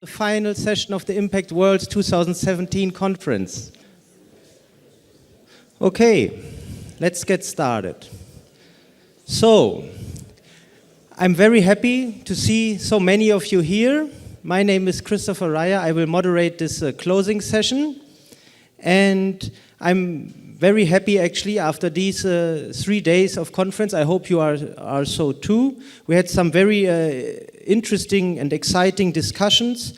The final session of the Impact World's 2017 conference. Okay, let's get started. So, I'm very happy to see so many of you here. My name is Christopher Reyer. I will moderate this closing session. And I'm very happy actually after these 3 days of conference. I hope you are so too. We had some very interesting and exciting discussions.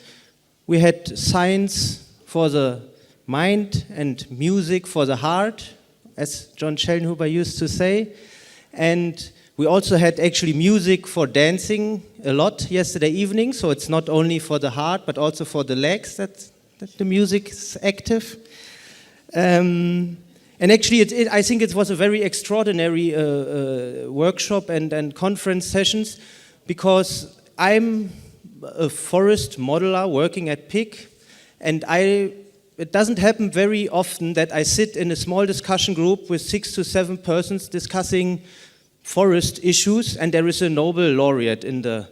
We had science for the mind and music for the heart, as John Schellnhuber used to say. And we also had actually music for dancing a lot yesterday evening, so it's not only for the heart but also for the legs that the music is active. And actually, I think it was a very extraordinary workshop and conference sessions, because I'm a forest modeler working at PIC, and it doesn't happen very often that I sit in a small discussion group with 6 to 7 persons discussing forest issues, and there is a Nobel laureate in the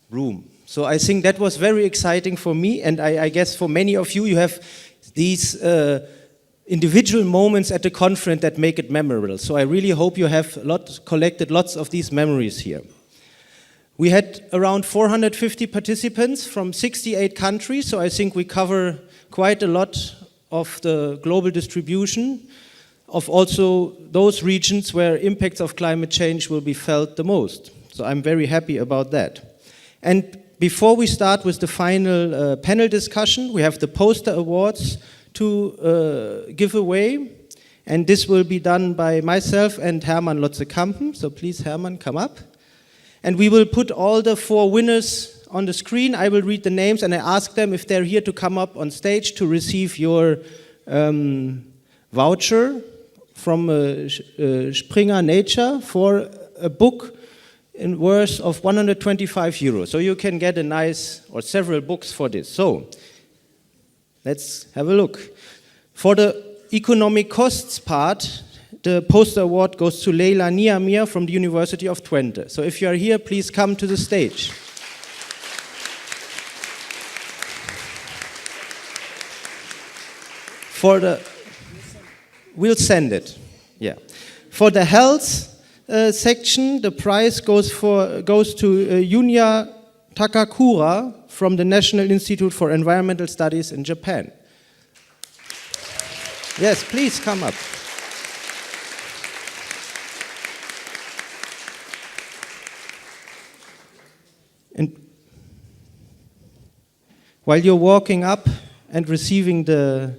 room. So I think that was very exciting for me, and I guess for many of you, you have these individual moments at the conference that make it memorable. So I really hope you have collected lots of these memories here. We had around 450 participants from 68 countries, so I think we cover quite a lot of the global distribution of also those regions where impacts of climate change will be felt the most. So I'm very happy about that. And before we start with the final panel discussion, we have the poster awards to give away, and this will be done by myself and Hermann Lotze-Kampen. So please, Hermann, come up. And we will put all the 4 winners on the screen. I will read the names and I ask them if they're here to come up on stage to receive your voucher from Springer Nature for a book in worth of 125 euros. So you can get a nice or several books for this. So let's have a look. For the economic costs part, the poster award goes to Leila Niamir from the University of Twente. So if you are here, please come to the stage. We'll send it. Yeah. For the health section, the prize goes to Yunya Takakura from the National Institute for Environmental Studies in Japan. Yes, please come up. And while you're walking up and receiving the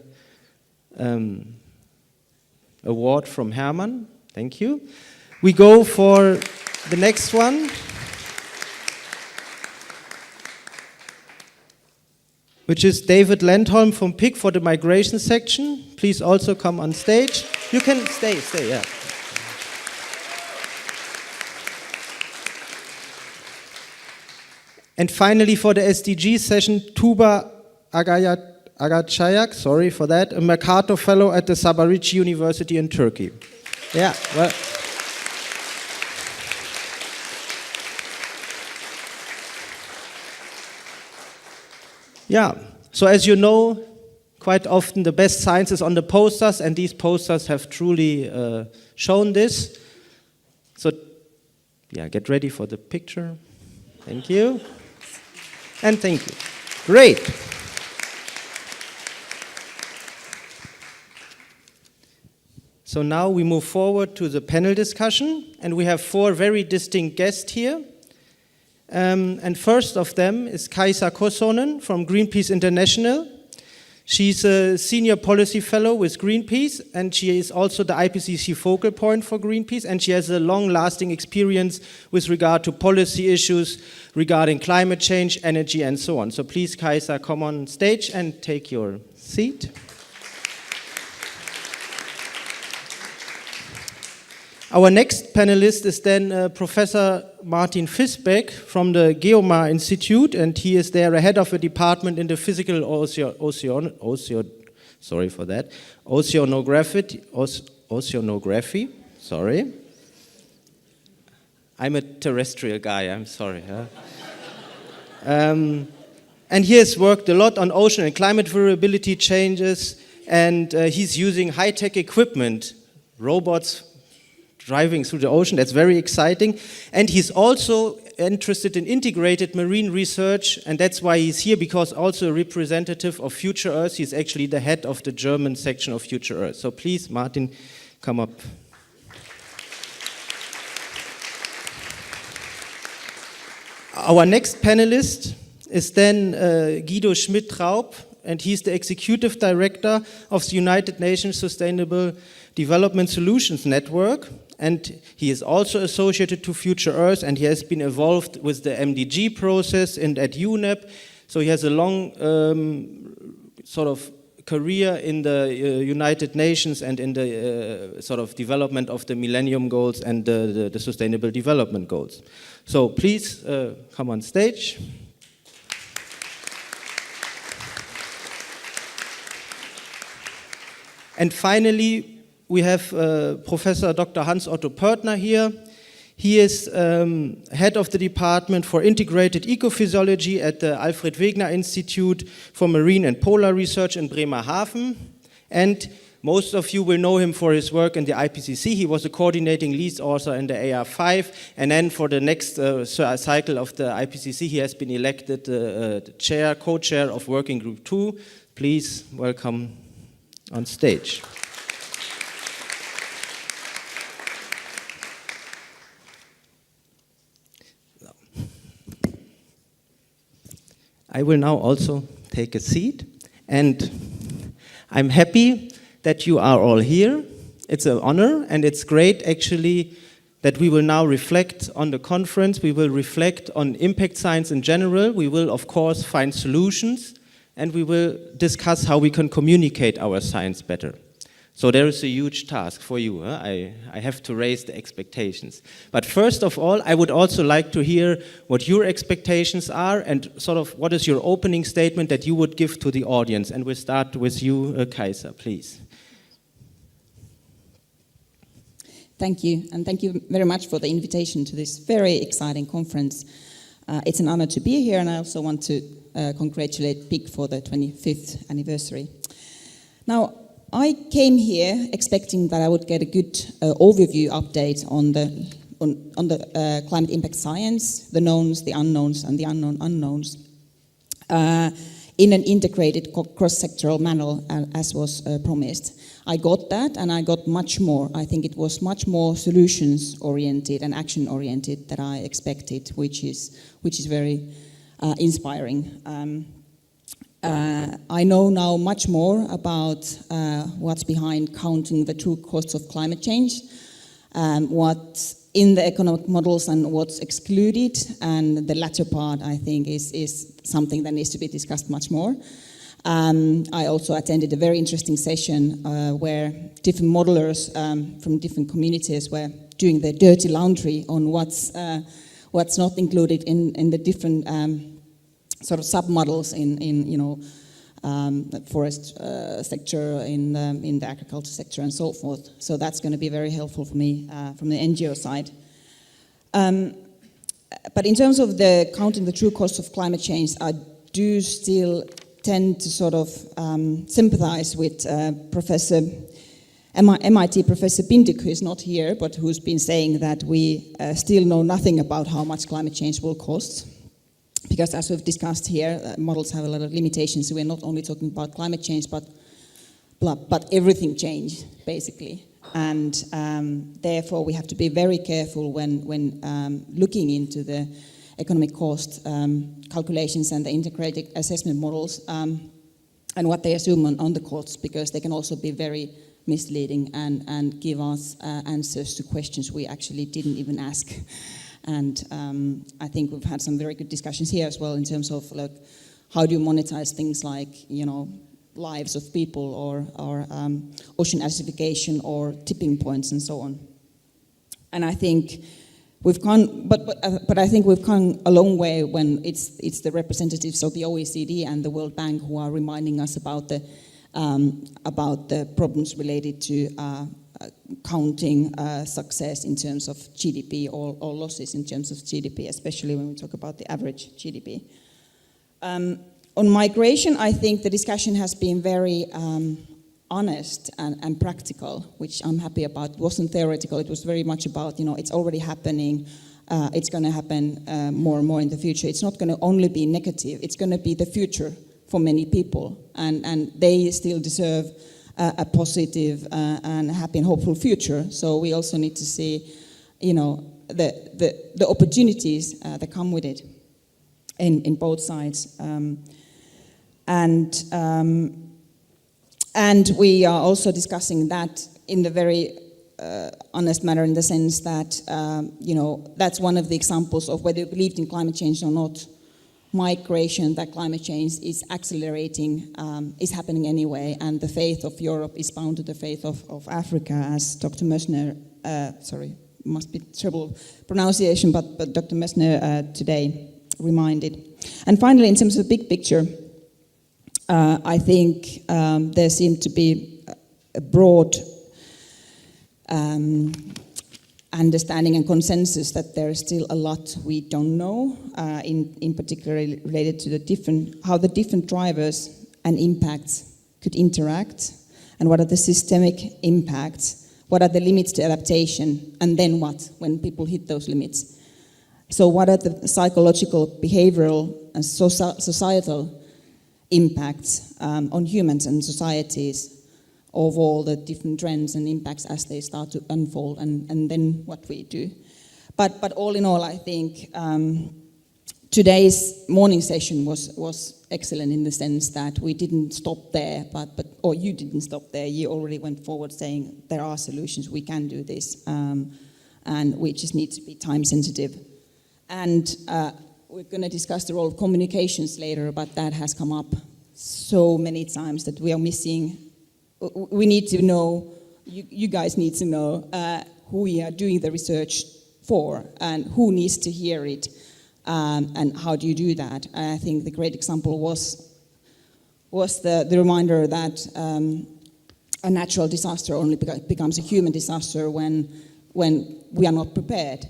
award from Hermann, thank you, we go for the next one, which is David Lendholm from PIC for the migration section. Please also come on stage. You can stay, yeah. And finally, for the SDG session, Tuba Agachayak, sorry for that, a Mercator Fellow at the Sabarici University in Turkey. Yeah, well. Yeah, so as you know, quite often the best science is on the posters, and these posters have truly shown this. So, yeah, get ready for the picture. Thank you. And thank you. Great. So now we move forward to the panel discussion, and we have 4 very distinct guests here. And first of them is Kaisa Kosonen from Greenpeace International. She's a senior policy fellow with Greenpeace, and she is also the IPCC focal point for Greenpeace, and she has a long-lasting experience with regard to policy issues regarding climate change, energy, and so on. So please, Kaisa, come on stage and take your seat. Our next panelist is then Professor Martin Visbeck from the GEOMAR Institute, and he is there head of a department in the physical oceanography. Sorry. I'm a terrestrial guy, I'm sorry. Huh? And he has worked a lot on ocean and climate variability changes, and he's using high-tech equipment, robots driving through the ocean. That's very exciting. And he's also interested in integrated marine research, and that's why he's here, because also a representative of Future Earth. He's actually the head of the German section of Future Earth. So please, Martin, come up. Our next panelist is then Guido Schmidt-Traub, and he's the Executive Director of the United Nations Sustainable Development Solutions Network, and he is also associated to Future Earth, and he has been involved with the MDG process and at UNEP, so he has a long sort of career in the United Nations and in the sort of development of the Millennium Goals and the Sustainable Development Goals. So please come on stage. And finally, we have Professor Dr. Hans-Otto Pörtner here. He is head of the Department for Integrated Ecophysiology at the Alfred Wegener Institute for Marine and Polar Research in Bremerhaven. And most of you will know him for his work in the IPCC. He was a coordinating lead author in the AR5. And then for the next cycle of the IPCC, he has been elected the co-chair of Working Group 2. Please welcome on stage. I will now also take a seat, and I'm happy that you are all here. It's an honor, and it's great actually that we will now reflect on the conference. We will reflect on impact science in general. We will, of course, find solutions, and we will discuss how we can communicate our science better. So there is a huge task for you. I have to raise the expectations. But first of all, I would also like to hear what your expectations are and sort of what is your opening statement that you would give to the audience. And we'll start with you, Kaisa, please. Thank you, and thank you very much for the invitation to this very exciting conference. It's an honor to be here, and I also want to congratulate PIC for the 25th anniversary. Now, I came here expecting that I would get a good overview update on the climate impact science, the knowns, the unknowns, and the unknown unknowns in an integrated cross-sectoral manner as was promised. I got that, and I got much more. I think it was much more solutions-oriented and action-oriented than I expected, which is very inspiring. I know now much more about what's behind counting the true costs of climate change, what's in the economic models and what's excluded, and the latter part, I think, is something that needs to be discussed much more. I also attended a very interesting session where different modelers from different communities were doing their dirty laundry on what's not included in the different sort of sub-models in the forest sector, in the agriculture sector, and so forth. So that's going to be very helpful for me from the NGO side. But in terms of the counting the true cost of climate change, I do still tend to sort of sympathize with MIT Professor Bindick, who is not here, but who's been saying that we still know nothing about how much climate change will cost. Because as we've discussed here, models have a lot of limitations. So we're not only talking about climate change, but everything change, basically. And therefore, we have to be very careful when looking into the economic cost calculations and the integrated assessment models and what they assume on the costs, because they can also be very misleading and give us answers to questions we actually didn't even ask. And I think we've had some very good discussions here as well in terms of like how do you monetize things like lives of people or ocean acidification or tipping points and so on. And I think we've gone, but I think we've come a long way when it's the representatives of the OECD and the World Bank who are reminding us about the problems related to counting success in terms of GDP or losses in terms of GDP, especially when we talk about the average GDP. On migration, I think the discussion has been very honest and practical, which I'm happy about. It wasn't theoretical, it was very much about, it's already happening, it's going to happen more and more in the future. It's not going to only be negative, it's going to be the future for many people, and they still deserve a positive and happy and hopeful future. So we also need to see, the opportunities that come with it in both sides. And we are also discussing that in the very honest manner, in the sense that, that's one of the examples of whether you believed in climate change or not. Migration, that climate change is accelerating, is happening anyway, and the fate of Europe is bound to the fate of Africa, as Dr. Messner, must be trouble pronunciation, but Dr. Messner today reminded. And finally, in terms of the big picture, I think there seemed to be a broad understanding and consensus that there is still a lot we don't know, in particular related to how the different drivers and impacts could interact, and what are the systemic impacts, what are the limits to adaptation, and then what when people hit those limits. So what are the psychological, behavioral, and societal impacts on humans and societies of all the different trends and impacts as they start to unfold, and then what we do. But all in all, I think today's morning session was excellent in the sense that we didn't stop there, or you didn't stop there. You already went forward saying there are solutions, we can do this, and we just need to be time sensitive. And we're going to discuss the role of communications later, but that has come up so many times that we are missing. We need to know, you guys need to know who we are doing the research for and who needs to hear it, and how do you do that. And I think the great example was the reminder that a natural disaster only becomes a human disaster when we are not prepared.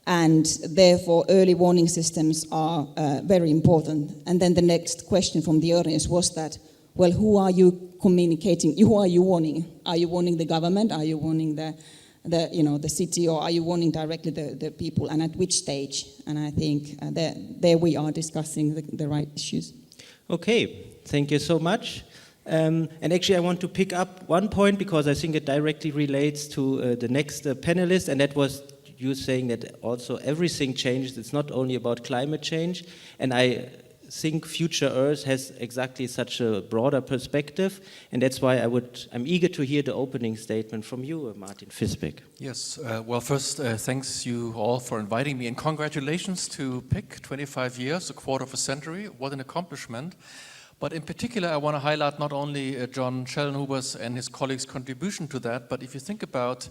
And therefore, early warning systems are very important. And then the next question from the audience was that, well, who are you communicating? Who are you warning? Are you warning the government? Are you warning the city? Or are you warning directly the people? And at which stage? And I think there we are discussing the right issues. Okay, thank you so much. And actually, I want to pick up one point because I think it directly relates to the next panelist, and that was you saying that also everything changes. It's not only about climate change, and I think Future Earth has exactly such a broader perspective, and that's why I'm eager to hear the opening statement from you, Martin Visbeck. Yes, well, first, thanks you all for inviting me, and congratulations to PIC, 25 years, a quarter of a century. What an accomplishment. But in particular, I want to highlight not only John Schellnhuber's and his colleagues' contribution to that, but if you think about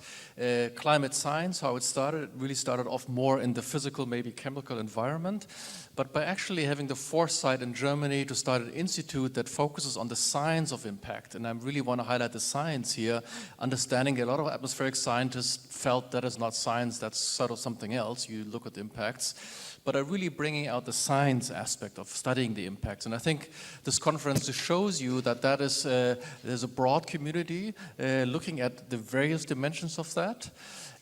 climate science, how it really started off more in the physical, maybe chemical environment, but by actually having the foresight in Germany to start an institute that focuses on the science of impact. And I really want to highlight the science here, understanding that a lot of atmospheric scientists felt that is not science, that's sort of something else, you look at the impacts, but are really bringing out the science aspect of studying the impacts. And I think this conference just shows you that there's a broad community looking at the various dimensions of that.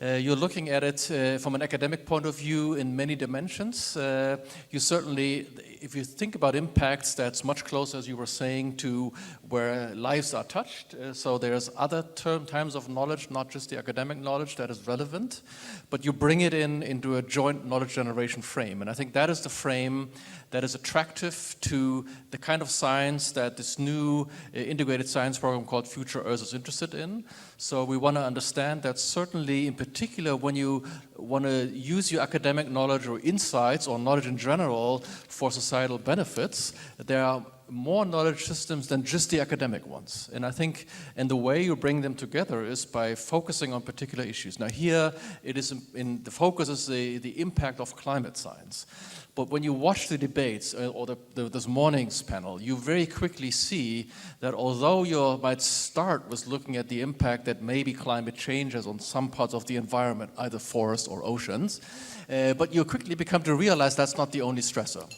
You're looking at it from an academic point of view in many dimensions. You certainly, if you think about impacts, that's much closer, as you were saying, to where lives are touched. So there's other times of knowledge, not just the academic knowledge that is relevant, but you bring it into a joint knowledge generation frame. And I think that is the frame that is attractive to the kind of science that this new integrated science program called Future Earth is interested in. So we want to understand that certainly, in particular, when you want to use your academic knowledge or insights or knowledge in general for societal benefits, there are more knowledge systems than just the academic ones. And I think, and the way you bring them together is by focusing on particular issues. Now here, it is in the focus is the impact of climate science. But when you watch the debates or this morning's panel, you very quickly see that although you might start with looking at the impact that maybe climate change has on some parts of the environment, either forests or oceans, but you quickly become to realize that's not the only stressor.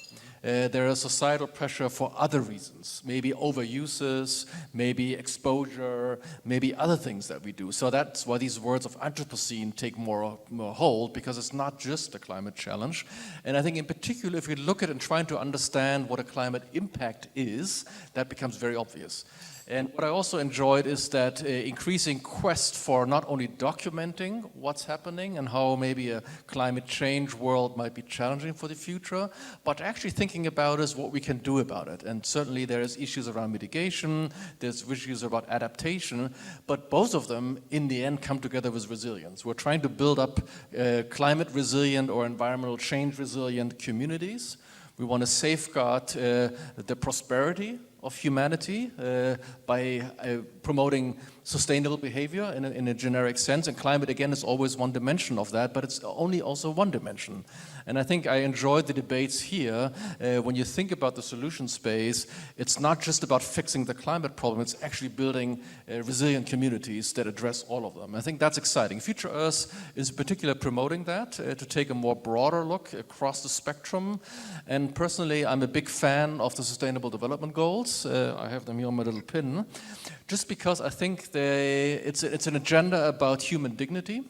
there is societal pressure for other reasons, maybe overuses, maybe exposure, maybe other things that we do. So that's why these words of Anthropocene take more hold, because it's not just a climate challenge. And I think in particular, if we look at and trying to understand what a climate impact is, that becomes very obvious. And what I also enjoyed is that increasing quest for not only documenting what's happening and how maybe a climate change world might be challenging for the future, but actually thinking about is what we can do about it. And certainly there's issues around mitigation, there's issues about adaptation, but both of them in the end come together with resilience. We're trying to build up climate resilient or environmental change resilient communities. We want to safeguard the prosperity of humanity by promoting sustainable behavior in a generic sense. And climate, again, is always one dimension of that, but it's only also one dimension. And I think I enjoyed the debates here. When you think about the solution space, it's not just about fixing the climate problem, it's actually building resilient communities that address all of them. I think that's exciting. Future Earth is in particular promoting that, to take a more broader look across the spectrum. And personally, I'm a big fan of the Sustainable Development Goals. I have them here on my little pin. Just because I think it's an agenda about human dignity.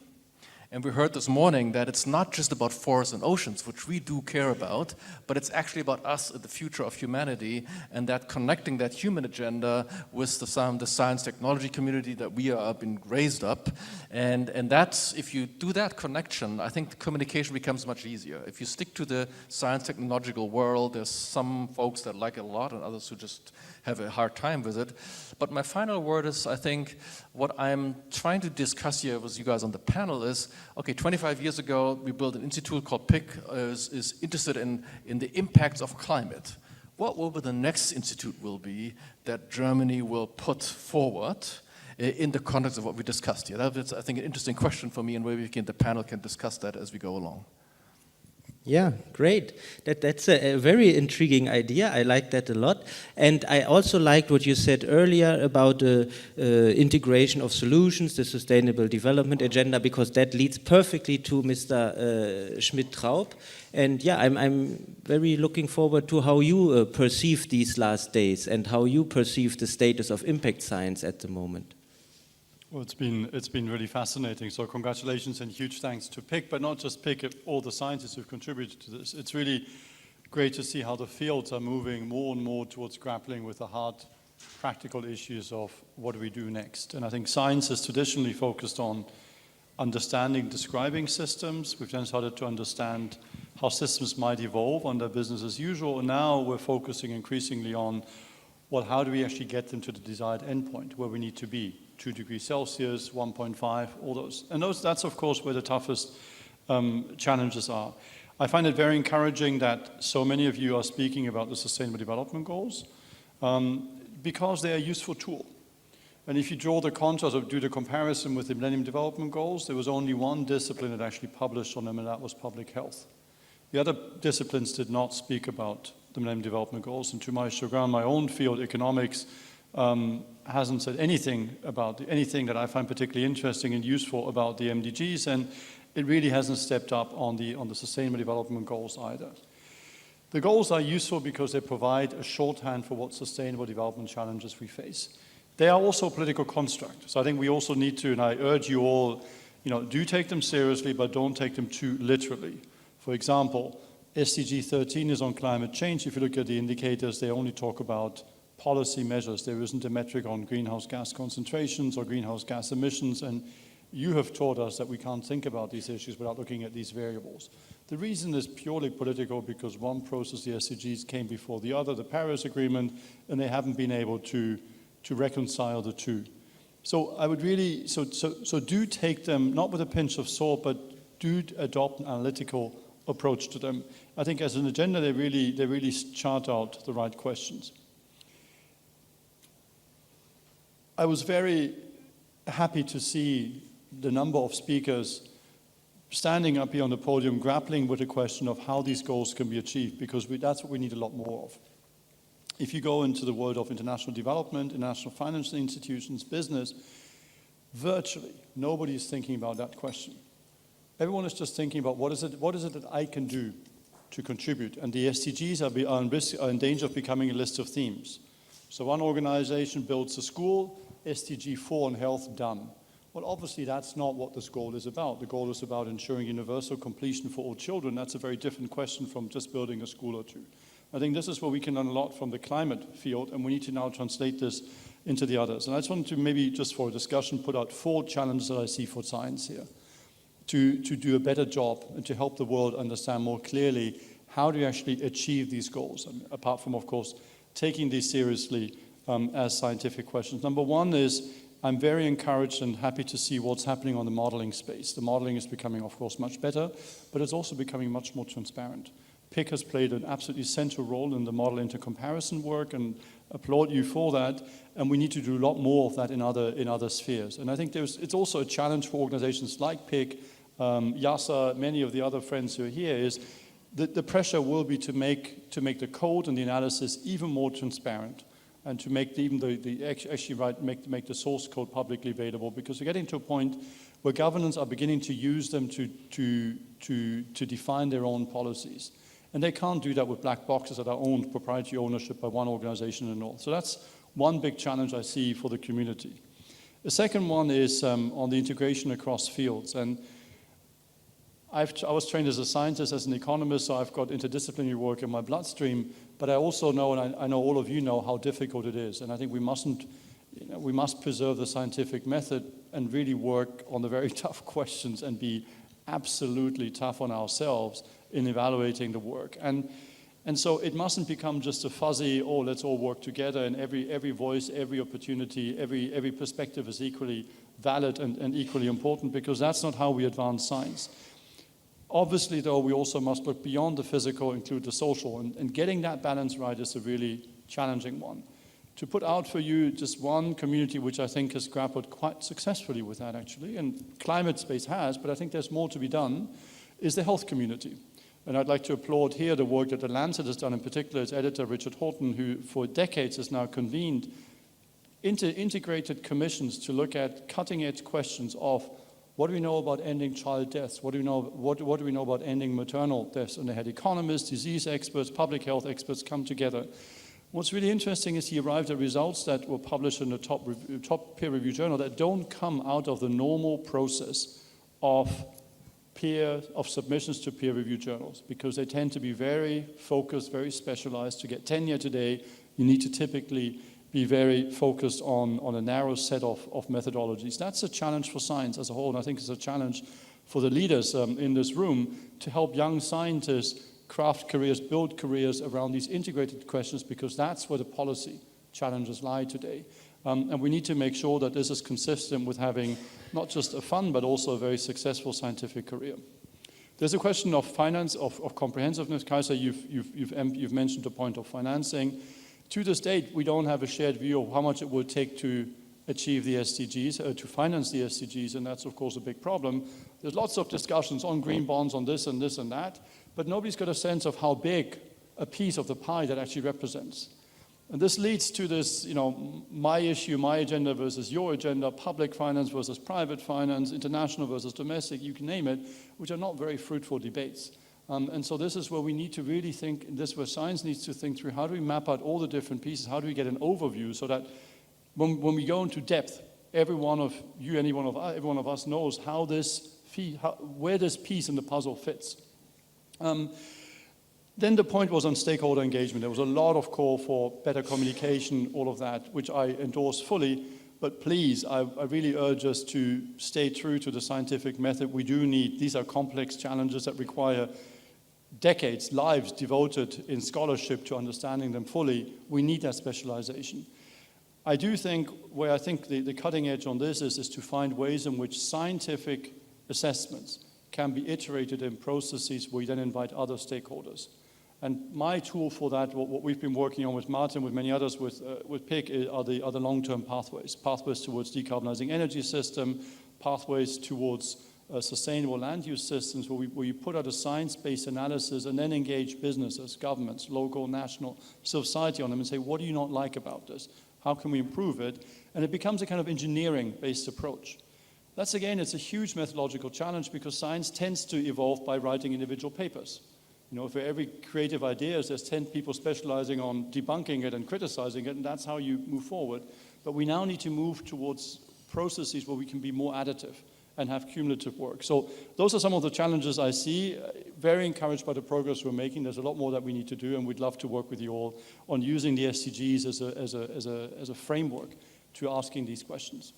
And we heard this morning that it's not just about forests and oceans, which we do care about, but it's actually about us and the future of humanity, and that connecting that human agenda with the science technology community that we have been raised up. And that's, if you do that connection, I think the communication becomes much easier. If you stick to the science technological world, there's some folks that like it a lot and others who just have a hard time with it. But my final word is, I think, what I'm trying to discuss here with you guys on the panel is, okay, 25 years ago, we built an institute called PIC, is interested in the impacts of climate. What will be the next institute will be that Germany will put forward in the context of what we discussed here? That's, I think, an interesting question for me, and maybe the panel can discuss that as we go along. Yeah, great. That's a very intriguing idea. I like that a lot. And I also liked what you said earlier about the integration of solutions, the Sustainable Development Agenda, because that leads perfectly to Mr. Schmidt-Traub. And yeah, I'm very looking forward to how you perceive these last days and how you perceive the status of impact science at the moment. Well, it's been really fascinating. So congratulations and huge thanks to PIC, but not just PIC, all the scientists who've contributed to this. It's really great to see how the fields are moving more and more towards grappling with the hard practical issues of what do we do next. And I think science has traditionally focused on understanding, describing systems. We've then started to understand how systems might evolve under business as usual. And now we're focusing increasingly on, well, how do we actually get them to the desired endpoint where we need to be? 2 degrees Celsius, 1.5, all those. And that's of course where the toughest challenges are. I find it very encouraging that so many of you are speaking about the Sustainable Development Goals because they are a useful tool. And if you draw the contrast or do the comparison with the Millennium Development Goals, there was only one discipline that actually published on them, and that was public health. The other disciplines did not speak about the Millennium Development Goals, and to my chagrin, my own field, economics, hasn't said anything about anything that I find particularly interesting and useful about the MDGs, and it really hasn't stepped up on the Sustainable Development Goals either. The goals are useful because they provide a shorthand for what sustainable development challenges we face. They are also a political construct, so I think we also need to, and I urge you all, do take them seriously, but don't take them too literally. For example, SDG 13 is on climate change. If you look at the indicators, they only talk about policy measures. There isn't a metric on greenhouse gas concentrations or greenhouse gas emissions, and you have taught us that we can't think about these issues without looking at these variables. The reason is purely political because one process, the SDGs, came before the other, the Paris Agreement, and they haven't been able to reconcile the two. So I would really, so do take them, not with a pinch of salt, but do adopt an analytical approach to them. I think as an agenda, they really chart out the right questions. I was very happy to see the number of speakers standing up here on the podium grappling with the question of how these goals can be achieved, because that's what we need a lot more of. If you go into the world of international development, international financial institutions, business, virtually nobody is thinking about that question. Everyone is just thinking about what is it that I can do to contribute. And the SDGs are in danger of becoming a list of themes. So one organization builds a school, SDG 4 on health done. Well, obviously that's not what this goal is about. The goal is about ensuring universal completion for all children. That's a very different question from just building a school or two. I think this is where we can learn a lot from the climate field, and we need to now translate this into the others. And I just wanted to maybe, just for a discussion, put out 4 challenges that I see for science here to do a better job and to help the world understand more clearly how do you actually achieve these goals, apart from, of course, taking these seriously as scientific questions. Number 1 is, I'm very encouraged and happy to see what's happening on the modeling space. The modeling is becoming, of course, much better, but it's also becoming much more transparent. PIC has played an absolutely central role in the model intercomparison work, and applaud you for that. And we need to do a lot more of that in other spheres. And I think it's also a challenge for organizations like PIC, YASA, many of the other friends who are here, is that the pressure will be to make the code and the analysis even more transparent, and to make make the source code publicly available, because we're getting to a point where governments are beginning to use them to define their own policies. And they can't do that with black boxes that are owned, proprietary ownership by one organization in the north. So that's one big challenge I see for the community. The second one is on the integration across fields. And I was trained as a scientist, as an economist, so I've got interdisciplinary work in my bloodstream, but I also know, and I know all of you know, how difficult it is. And I think we must preserve the scientific method and really work on the very tough questions and be absolutely tough on ourselves in evaluating the work. And so it mustn't become just a fuzzy, oh, let's all work together, and every voice, every opportunity, every perspective is equally valid and equally important, because that's not how we advance science. Obviously, though, we also must look beyond the physical, include the social, and getting that balance right is a really challenging one. To put out for you just one community which I think has grappled quite successfully with that, actually, and climate space has, but I think there's more to be done, is the health community. And I'd like to applaud here the work that The Lancet has done, in particular its editor, Richard Horton, who for decades has now convened integrated commissions to look at cutting-edge questions of what do we know about ending child deaths? What do we know about ending maternal deaths? And they had economists, disease experts, public health experts come together. What's really interesting is he arrived at results that were published in the top peer-reviewed journal that don't come out of the normal process of submissions to peer-reviewed journals, because they tend to be very focused, very specialized. To get tenure today, you need to typically be very focused on a narrow set of methodologies. That's a challenge for science as a whole, and I think it's a challenge for the leaders in this room to help young scientists craft careers, build careers around these integrated questions, because that's where the policy challenges lie today. And we need to make sure that this is consistent with having not just a fun, but also a very successful scientific career. There's a question of finance, of comprehensiveness. Kaisa, you've mentioned the point of financing. To this date, we don't have a shared view of how much it will take to achieve the SDGs, to finance the SDGs, and that's, of course, a big problem. There's lots of discussions on green bonds, on this and this and that, but nobody's got a sense of how big a piece of the pie that actually represents. And this leads to this, my issue, my agenda versus your agenda, public finance versus private finance, international versus domestic, you can name it, which are not very fruitful debates. And so this is where we need to really think, and this is where science needs to think through, how do we map out all the different pieces, how do we get an overview so that when we go into depth, every one of you, every one of us knows where this piece in the puzzle fits. Then the point was on stakeholder engagement. There was a lot of call for better communication, all of that, which I endorse fully. But please, I really urge us to stay true to the scientific method. We do need, these are complex challenges that require decades, lives devoted in scholarship to understanding them fully. We need that specialization. I do think, where I think the cutting edge on this is to find ways in which scientific assessments can be iterated in processes where you then invite other stakeholders. And my tool for that, what we've been working on with Martin, with many others, with PIC, are the long-term pathways towards decarbonizing energy system, pathways towards sustainable land use systems, where you put out a science-based analysis and then engage businesses, governments, local, national, civil society on them and say, what do you not like about this? How can we improve it? And it becomes a kind of engineering-based approach. That's, again, it's a huge methodological challenge, because science tends to evolve by writing individual papers. You know, for every creative idea, there's 10 people specializing on debunking it and criticizing it, and that's how you move forward. But we now need to move towards processes where we can be more additive and have cumulative work. So those are some of the challenges I see. Very encouraged by the progress we're making. There's a lot more that we need to do, and we'd love to work with you all on using the SDGs as a framework to asking these questions.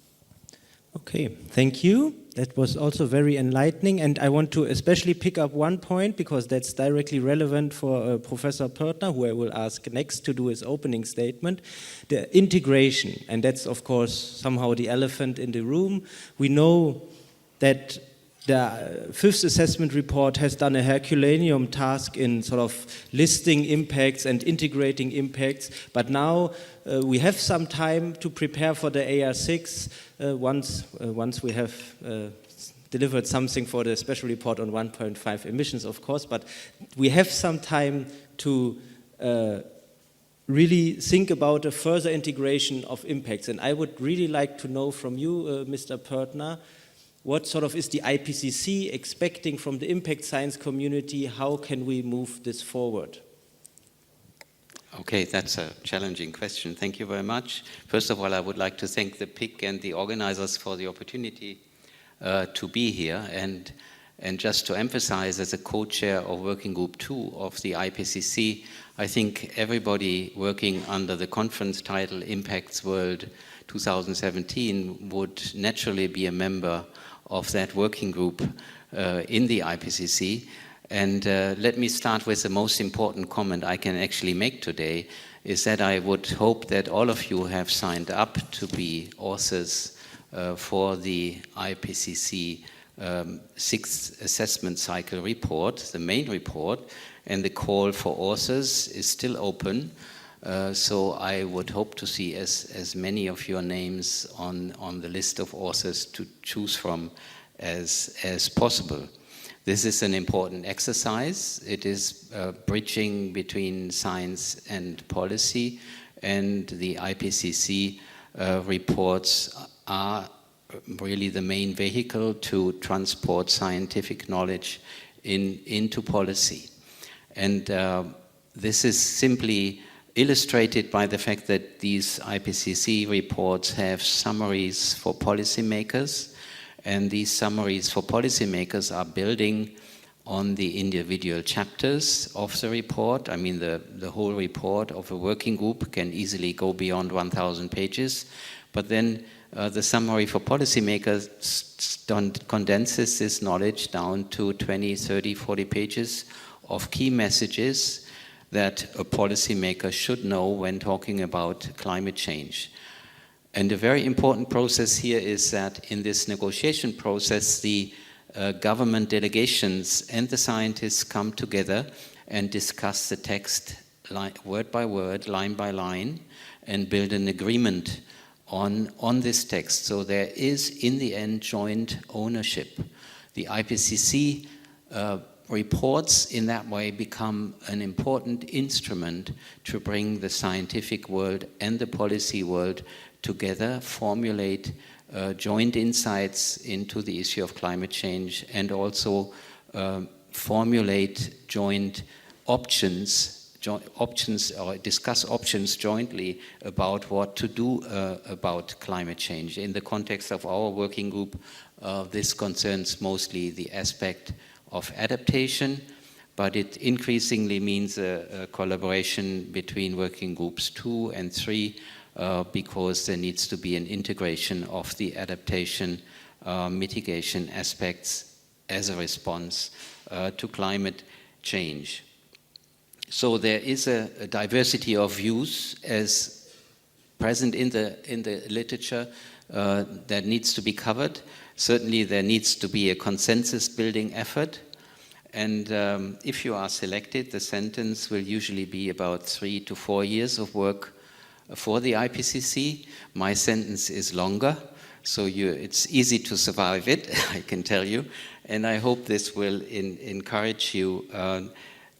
Okay, thank you. That was also very enlightening, and I want to especially pick up one point because that's directly relevant for Professor Pörtner, who I will ask next to do his opening statement. The integration, and that's of course somehow the elephant in the room. We know that the fifth assessment report has done a Herculaneum task in sort of listing impacts and integrating impacts, but now we have some time to prepare for the AR6 once we have delivered something for the special report on 1.5 emissions, of course, but we have some time to really think about a further integration of impacts. And I would really like to know from you, Mr. Pörtner, what sort of is the IPCC expecting from the impact science community? How can we move this forward? Okay, that's a challenging question. Thank you very much. First of all, I would like to thank the PIC and the organizers for the opportunity to be here. And just to emphasize, as a co-chair of Working Group 2 of the IPCC, I think everybody working under the conference title Impacts World 2017 would naturally be a member of that working group in the IPCC. And let me start with the most important comment I can actually make today, is that I would hope that all of you have signed up to be authors for the IPCC sixth assessment cycle report, the main report, and the call for authors is still open. So I would hope to see as many of your names on the list of authors to choose from as possible. This is an important exercise. It is bridging between science and policy, and the IPCC reports are really the main vehicle to transport scientific knowledge into policy. And this is simply illustrated by the fact that these IPCC reports have summaries for policymakers, and these summaries for policymakers are building on the individual chapters of the report. I mean, the whole report of a working group can easily go beyond 1,000 pages, but then the summary for policymakers condenses this knowledge down to 20, 30, 40 pages of key messages that a policymaker should know when talking about climate change. And a very important process here is that in this negotiation process, the government delegations and the scientists come together and discuss the text word by word, line by line, and build an agreement on this text. So there is, in the end, joint ownership. The IPCC reports in that way become an important instrument to bring the scientific world and the policy world together, formulate joint insights into the issue of climate change, and also formulate joint options or discuss options jointly about what to do about climate change. In the context of our working group, this concerns mostly the aspect of adaptation, but it increasingly means a collaboration between working groups 2 and 3 because there needs to be an integration of the adaptation mitigation aspects as a response to climate change. So there is a diversity of views as present in the literature that needs to be covered. Certainly there needs to be a consensus building effort, and if you are selected, the sentence will usually be about 3 to 4 years of work for the IPCC. My sentence is longer, so it's easy to survive it, I can tell you, and I hope this will encourage you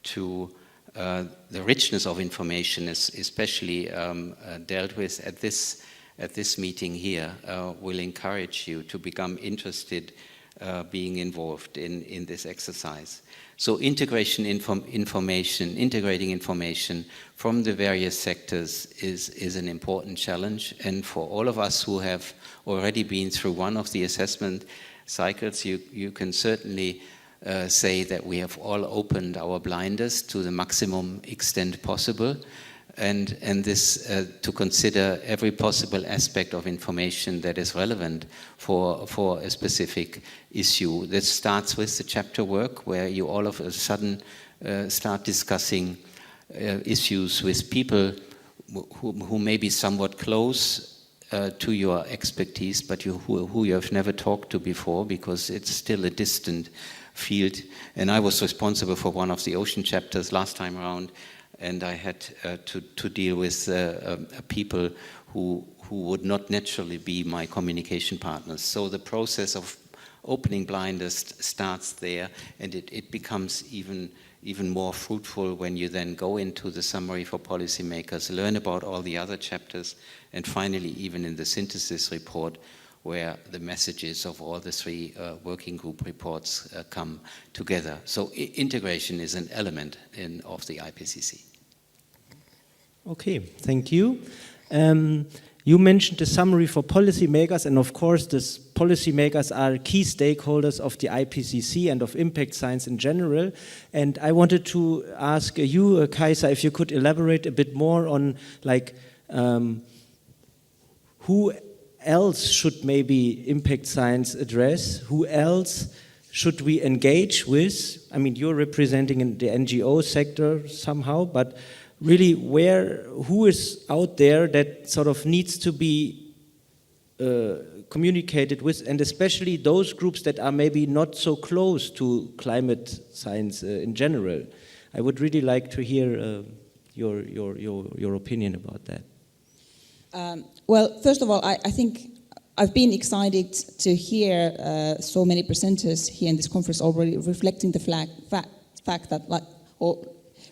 to the richness of information, especially dealt with at this meeting here, will encourage you to become interested being involved in this exercise. So integrating information from the various sectors is an important challenge. And for all of us who have already been through one of the assessment cycles, you can certainly say that we have all opened our blinders to the maximum extent possible, and this to consider every possible aspect of information that is relevant for a specific issue. This starts with the chapter work, where you all of a sudden start discussing issues with people who may be somewhat close to your expertise, but who you have never talked to before, because it's still a distant field. And I was responsible for one of the ocean chapters last time around, and I had to deal with people who would not naturally be my communication partners. So the process of opening blinders starts there, and it becomes even more fruitful when you then go into the summary for policymakers, learn about all the other chapters, and finally even in the synthesis report, where the messages of all the three working group reports come together. So integration is an element of the IPCC. Okay, thank you. You mentioned the summary for policymakers, and of course, the policymakers are key stakeholders of the IPCC and of impact science in general. And I wanted to ask you, Kaisa, if you could elaborate a bit more on, like, who else should maybe impact science address? Who else should we engage with? I mean, you're representing in the NGO sector somehow, but really, who is out there that sort of needs to be communicated with, and especially those groups that are maybe not so close to climate science in general? I would really like to hear your opinion about that. Well, first of all, I think I've been excited to hear so many presenters here in this conference already reflecting the fact that, like, or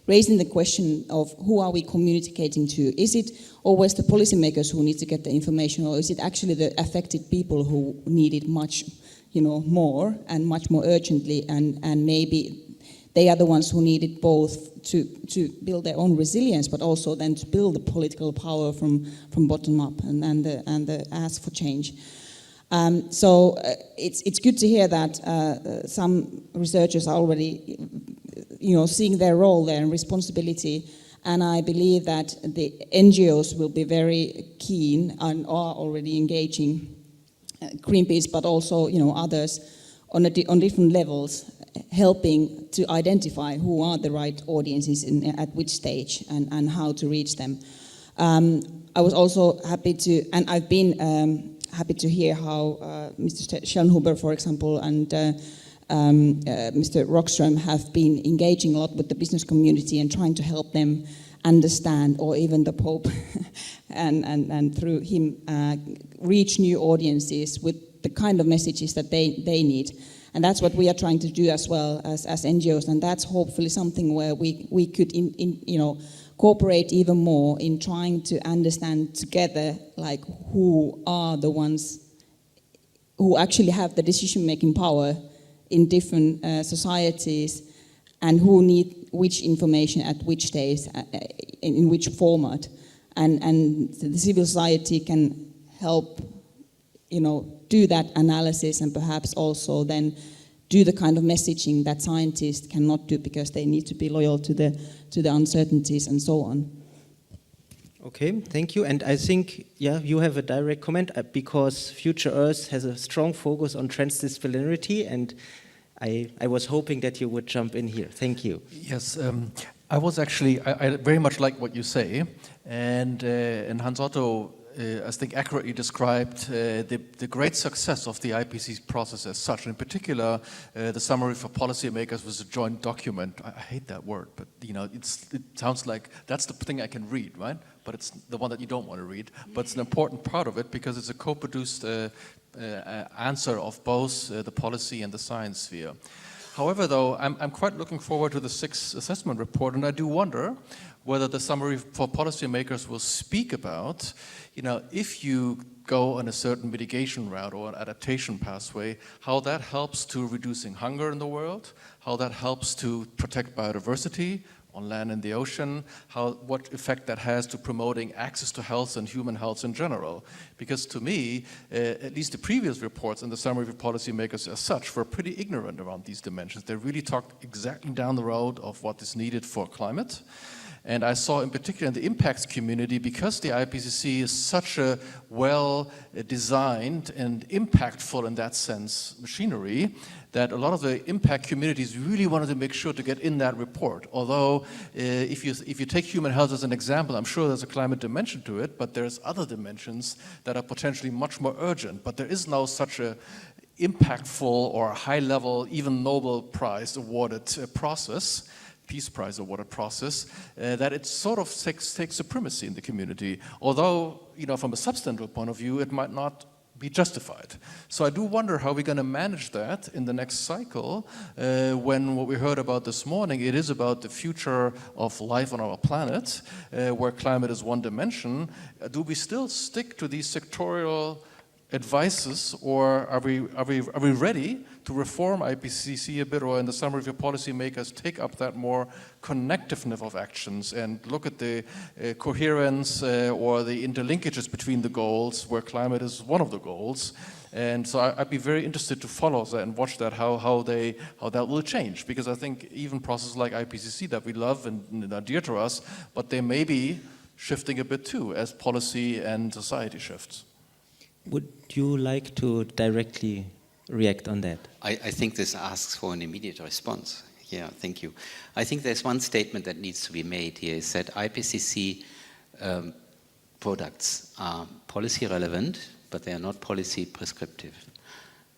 raising the question of who are we communicating to? Is it always the policymakers who need to get the information, or is it actually the affected people who need it much, more and much more urgently, and maybe they are the ones who need it both to build their own resilience, but also then to build the political power from bottom up and the ask for change. So it's good to hear that some researchers are already seeing their role there and responsibility, and I believe that the NGOs will be very keen and are already engaging Greenpeace, but also others on different levels, helping to identify who are the right audiences at which stage and how to reach them. I was also happy to, and I've been happy to hear how Mr. Schellnhuber, for example, and Mr. Rockström have been engaging a lot with the business community and trying to help them understand, or even the Pope, and through him reach new audiences with the kind of messages that they need. And that's what we are trying to do as well as NGOs, and that's hopefully something where we could cooperate even more in trying to understand together, like, who are the ones who actually have the decision-making power in different societies, and who need which information at which days, in which format, and the civil society can help, do that analysis, and perhaps also then do the kind of messaging that scientists cannot do because they need to be loyal to the uncertainties and so on. Okay, thank you. And I think, you have a direct comment, because Future Earth has a strong focus on transdisciplinarity, and I was hoping that you would jump in here. Thank you. Yes, I was actually, I very much like what you say, and Hans-Otto, I think, accurately described the great success of the IPCC process as such. In particular, the summary for policymakers was a joint document. I hate that word, but it sounds like that's the thing I can read, right? But it's the one that you don't want to read. But it's an important part of it because it's a co-produced answer of both the policy and the science sphere. However, though, I'm quite looking forward to the sixth assessment report, and I do wonder whether the summary for policymakers will speak about, if you go on a certain mitigation route or an adaptation pathway, how that helps to reducing hunger in the world, how that helps to protect biodiversity on land and the ocean, what effect that has to promoting access to health and human health in general. Because to me, at least the previous reports and the summary for policymakers as such were pretty ignorant around these dimensions. They really talked exactly down the road of what is needed for climate. And I saw in particular in the impacts community, because the IPCC is such a well-designed and impactful in that sense machinery, that a lot of the impact communities really wanted to make sure to get in that report. Although if you take human health as an example, I'm sure there's a climate dimension to it, but there's other dimensions that are potentially much more urgent. But there is now such a impactful or high-level, even Nobel Prize awarded process, Peace Prize awarded process, that it sort of takes supremacy in the community. Although, from a substantive point of view, it might not be justified. So I do wonder how we're going to manage that in the next cycle, when what we heard about this morning, it is about the future of life on our planet, where climate is one dimension. Do we still stick to these sectorial advices, or are we ready to reform IPCC a bit, or in the summary of your policymakers take up that more connectiveness of actions and look at the coherence or the interlinkages between the goals, where climate is one of the goals? And so I'd be very interested to follow that and watch that, how that will change, because I think even processes like IPCC that we love and are dear to us, but they may be shifting a bit too as policy and society shifts. Would you like to directly react on that? I think this asks for an immediate response. Yeah, thank you. I think there's one statement that needs to be made here, is that IPCC products are policy relevant, but they are not policy prescriptive.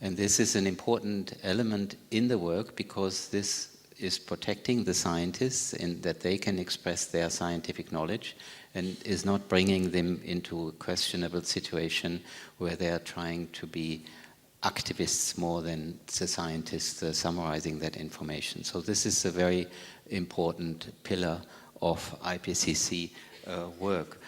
And this is an important element in the work, because this is protecting the scientists in that they can express their scientific knowledge, and is not bringing them into a questionable situation where they are trying to be activists more than the scientists summarizing that information. So this is a very important pillar of IPCC work.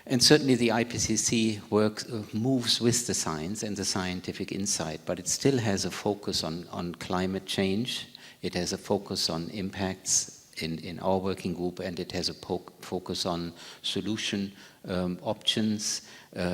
And certainly the IPCC work moves with the science and the scientific insight, but it still has a focus on climate change. It has a focus on impacts in our working group, and it has a focus on solution options,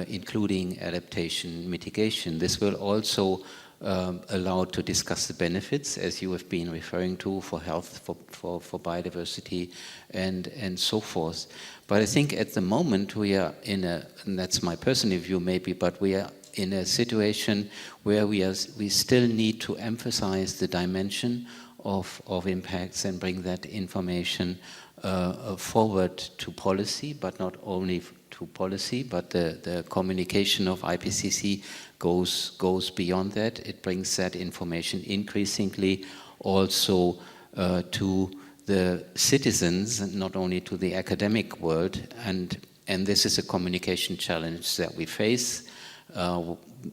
including adaptation, mitigation. This will also allow to discuss the benefits, as you have been referring to, for health, for biodiversity, and so forth. But I think at the moment we are in a, and that's my personal view maybe, but we are in a situation where we still need to emphasize the dimension of impacts and bring that information forward to policy, but not only to policy, but the communication of IPCC goes beyond that. It brings that information increasingly also to the citizens, and not only to the academic world, and this is a communication challenge that we face.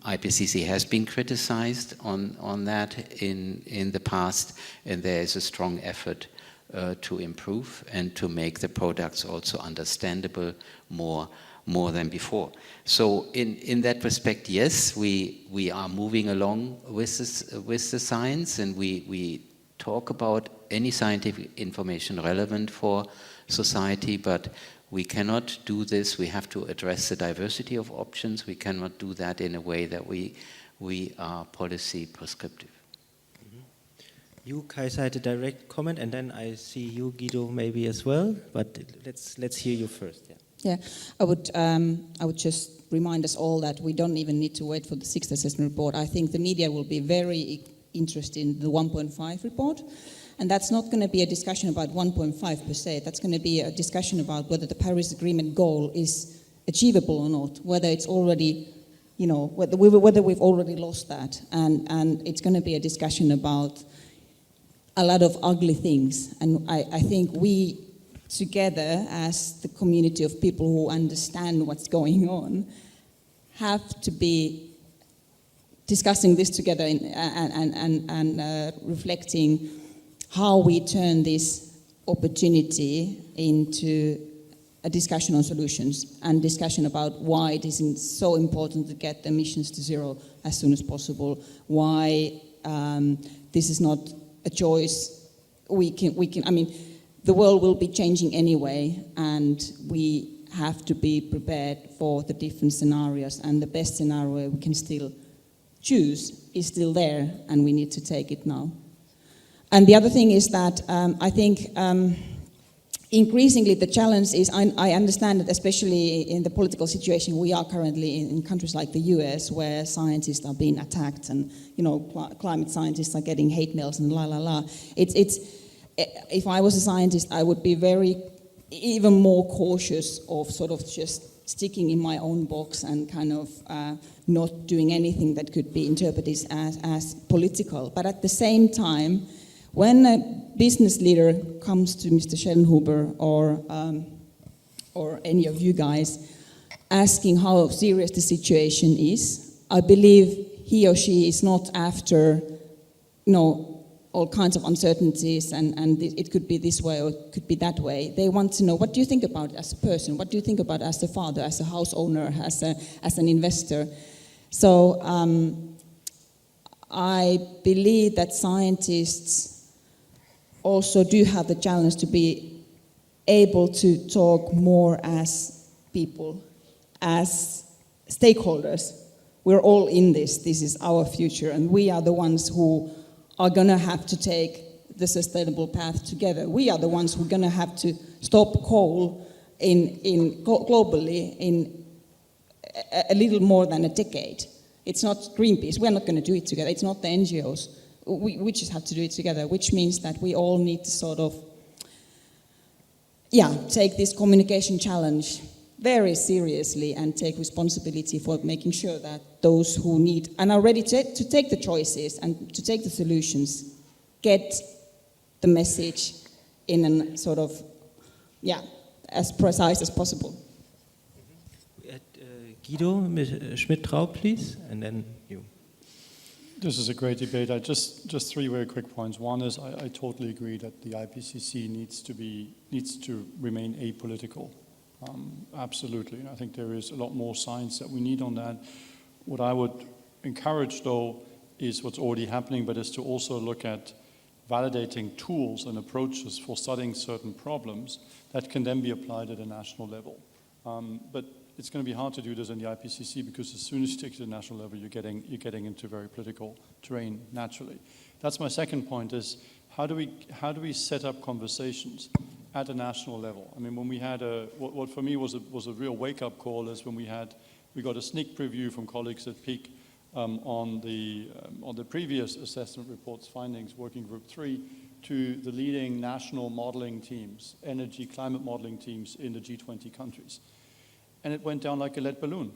IPCC has been criticized on that in the past, and there is a strong effort to improve and to make the products also understandable more than before. So in that respect, yes, we are moving along with the science, and we talk about any scientific information relevant for society, but we cannot do this. We have to address the diversity of options. We cannot do that in a way that we are policy prescriptive. You, Kaisa, had a direct comment, and then I see you, Guido, maybe as well. But let's hear you first. Yeah, I would just remind us all that we don't even need to wait for the sixth assessment report. I think the media will be very interested in the 1.5 report. And that's not going to be a discussion about 1.5 per se. That's going to be a discussion about whether the Paris Agreement goal is achievable or not, whether it's already, whether we've already lost that. And it's going to be a discussion about a lot of ugly things. And I think we, together, as the community of people who understand what's going on, have to be discussing this together and reflecting how we turn this opportunity into a discussion on solutions and discussion about why it isn't so important to get emissions to zero as soon as possible, why this is not a choice. I mean, the world will be changing anyway, and we have to be prepared for the different scenarios, and the best scenario we can still choose is still there, and we need to take it now. And the other thing is that I think increasingly the challenge is, I understand that especially in the political situation we are currently in countries like the US, where scientists are being attacked and, you know, climate scientists are getting hate mails and la la la. If I was a scientist, I would be even more cautious of sort of just sticking in my own box and kind of not doing anything that could be interpreted as political. But at the same time, when a business leader comes to Mr. Schellnhuber or any of you guys asking how serious the situation is, I believe he or she is not after, you know, all kinds of uncertainties and it could be this way or it could be that way. They want to know, what do you think about it as a person? What do you think about it as a father, as a house owner, as an investor? So I believe that scientists also do have the challenge to be able to talk more as people, as stakeholders. We're all in this. This is our future, and we are the ones who are going to have to take the path together. We are the ones who are going to have to stop coal globally in a little more than a decade. It's not Greenpeace. We're not going to do it together. It's not the NGOs. We just have to do it together, which means that we all need to sort of, take this communication challenge very seriously and take responsibility for making sure that those who need and are ready to take the choices and to take the solutions get the message in a sort of, as precise as possible. Guido, Schmidt-Traub, please, and then you. This is a great debate. Just three very quick points. One is I totally agree that the IPCC needs to remain apolitical. Absolutely. And I think there is a lot more science that we need on that. What I would encourage, though, is what's already happening, but is to also look at validating tools and approaches for studying certain problems that can then be applied at a national level. But it's going to be hard to do this in the IPCC because as soon as you take it to the national level, you're getting into very political terrain naturally. That's my second point: is how do we set up conversations at a national level? I mean, when we had what for me was a real wake-up call is when we got a sneak preview from colleagues at PEAK on the previous assessment report's findings, Working Group 3, to the leading national modeling teams, energy climate modeling teams in the G20 countries. And it went down like a lead balloon.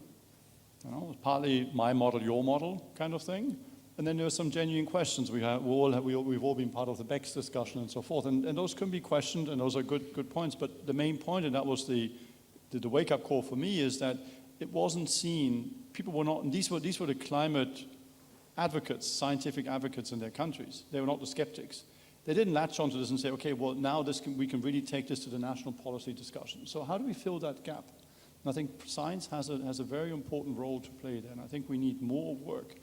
You know, it was partly my model, your model kind of thing. And then there were some genuine questions. We've all been part of the BECS discussion and so forth. And those can be questioned, and those are good points. But the main point, and that was the wake-up call for me, is that it wasn't seen. People were not, and these were the climate advocates, scientific advocates in their countries. They were not the skeptics. They didn't latch onto this and say, okay, well, now we can really take this to the national policy discussion. So how do we fill that gap? And I think science has a very important role to play there, and I think we need more work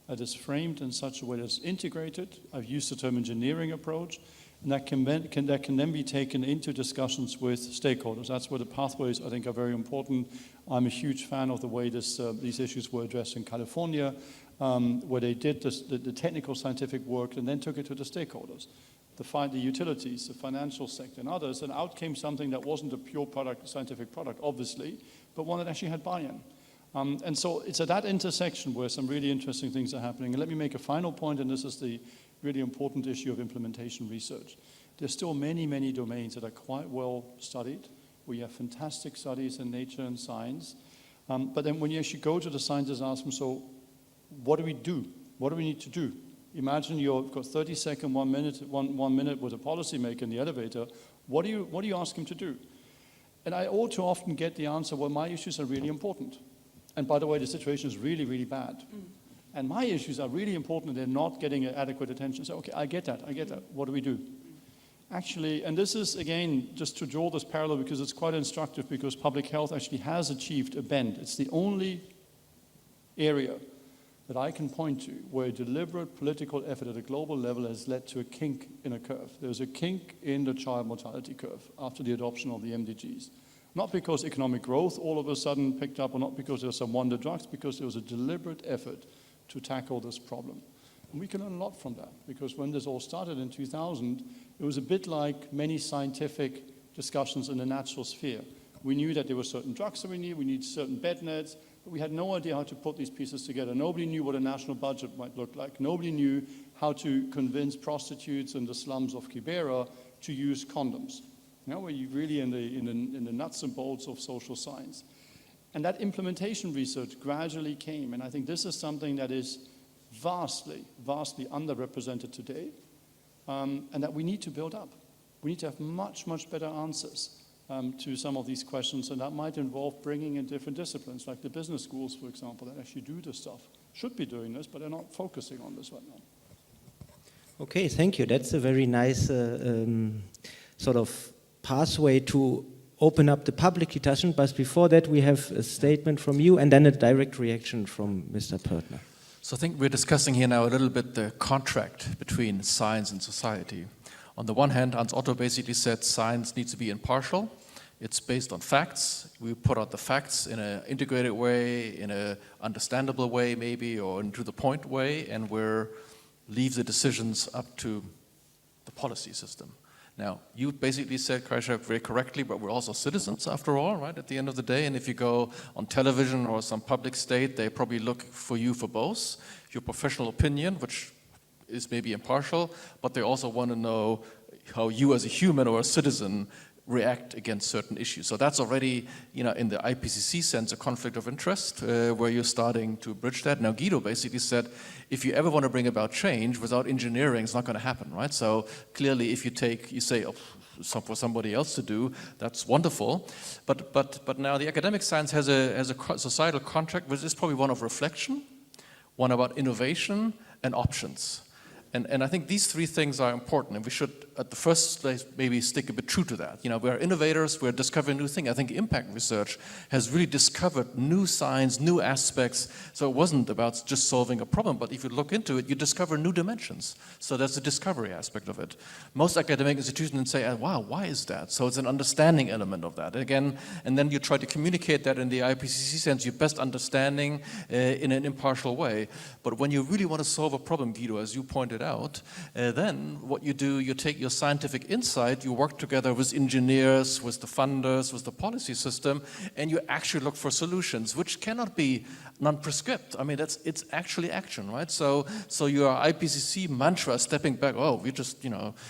that is framed in such a way that is integrated. I've used the term engineering approach, and that can then be taken into discussions with stakeholders. That's where the pathways, I think, are very important. I'm a huge fan of the way these issues were addressed in California, where they did the technical scientific work and then took it to the stakeholders. The utilities, the financial sector, and others, and out came something that wasn't a pure scientific product, obviously, but one that actually had buy-in. And so it's at that intersection where some really interesting things are happening. And let me make a final point, and this is the really important issue of implementation research. There's still many, many domains that are quite well studied. We have fantastic studies in nature and science. But then when you actually go to the scientists and ask them, so what do we do? What do we need to do? Imagine you've got 30 seconds, 1 minute with a policymaker in the elevator. What do you ask him to do? And I all too often get the answer, well, my issues are really important. And by the way, the situation is really, really bad. And my issues are really important and they're not getting adequate attention. So, okay, I get that. What do we do? Actually, and this is, again, just to draw this parallel because it's quite instructive because public health actually has achieved a bend. It's the only area that I can point to where a deliberate political effort at a global level has led to a kink in a curve. There's a kink in the child mortality curve after the adoption of the MDGs. Not because economic growth all of a sudden picked up or not because there were some wonder drugs, because there was a deliberate effort to tackle this problem. And we can learn a lot from that because when this all started in 2000, it was a bit like many scientific discussions in the natural sphere. We knew that there were certain drugs that we need certain bed nets, but we had no idea how to put these pieces together. Nobody knew what a national budget might look like. Nobody knew how to convince prostitutes in the slums of Kibera to use condoms. Now we're really in the nuts and bolts of social science. And that implementation research gradually came, and I think this is something that is vastly, vastly underrepresented today, and that we need to build up. We need to have much, much better answers to some of these questions, and that might involve bringing in different disciplines, like the business schools, for example, that actually do this stuff. Should be doing this, but they're not focusing on this right now. Okay, thank you. That's a very nice sort of pathway to open up the public discussion, but before that we have a statement from you and then a direct reaction from Mr. Pörtner. So I think we're discussing here now a little bit the contract between science and society. On the one hand, Hans-Otto basically said science needs to be impartial. It's based on facts. We put out the facts in an integrated way, in an understandable way maybe, or in to the point way, and we leave the decisions up to the policy system. Now, you basically said, Kaisa, very correctly, but we're also citizens after all, right, at the end of the day. And if you go on television or some public state, they probably look for you for both. Your professional opinion, which is maybe impartial, but they also want to know how you as a human or a citizen react against certain issues. So that's already, in the IPCC sense, a conflict of interest where you're starting to bridge that. Now, Guido basically said, if you ever want to bring about change without engineering, it's not going to happen, right? So clearly, if you say, for somebody else to do, that's wonderful. But now the academic science has a societal contract, which is probably one of reflection, one about innovation and options. And I think these three things are important, and we should, at the first place, maybe stick a bit true to that. We're innovators, we're discovering new things. I think impact research has really discovered new science, new aspects. So it wasn't about just solving a problem, but if you look into it, you discover new dimensions. So that's the discovery aspect of it. Most academic institutions say, wow, why is that? So it's an understanding element of that. Again, and then you try to communicate that in the IPCC sense, your best understanding in an impartial way. But when you really want to solve a problem, Guido, as you pointed out, then what you do, you take your scientific insight, you work together with engineers, with the funders, with the policy system, and you actually look for solutions, which cannot be non-prescript. I mean, it's actually action, right? So your IPCC mantra, stepping back, we're just,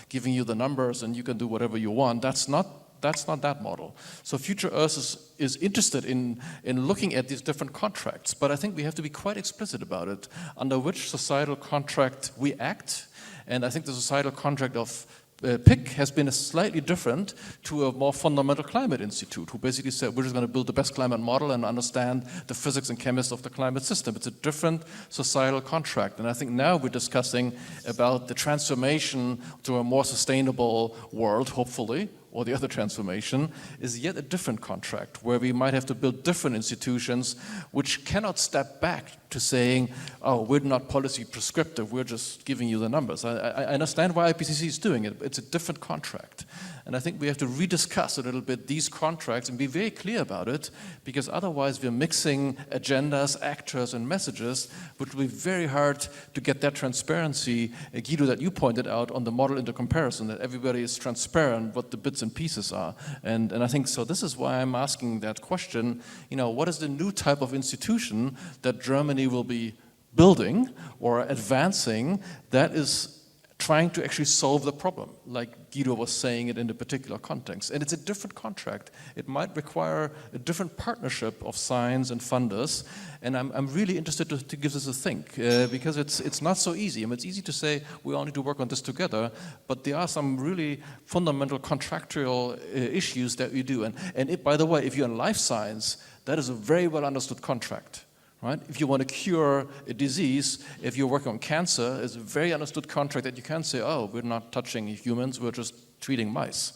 giving you the numbers and you can do whatever you want, that's not that model. So Future Earth is interested in looking at these different contracts, but I think we have to be quite explicit about it, under which societal contract we act. And I think the societal contract of PIC has been slightly different to a more fundamental climate institute, who basically said, we're just going to build the best climate model and understand the physics and chemistry of the climate system. It's a different societal contract. And I think now we're discussing about the transformation to a more sustainable world, hopefully, or the other transformation, is yet a different contract where we might have to build different institutions which cannot step back to saying, we're not policy prescriptive, we're just giving you the numbers. I understand why IPCC is doing it, but it's a different contract. And I think we have to rediscuss a little bit these contracts and be very clear about it, because otherwise we're mixing agendas, actors, and messages, which will be very hard to get that transparency, Guido, that you pointed out on the model intercomparison, that everybody is transparent what the bits and pieces are. And I think so this is why I'm asking that question, what is the new type of institution that Germany will be building or advancing that is trying to actually solve the problem, like Guido was saying it in a particular context. And it's a different contract. It might require a different partnership of science and funders. And I'm really interested to give this a think, because it's not so easy. I mean, it's easy to say we all need to work on this together, but there are some really fundamental contractual issues that we do. And by the way, if you're in life science, that is a very well understood contract. right? If you want to cure a disease, if you're working on cancer, it's a very understood contract that you can't say, oh, we're not touching humans, we're just treating mice.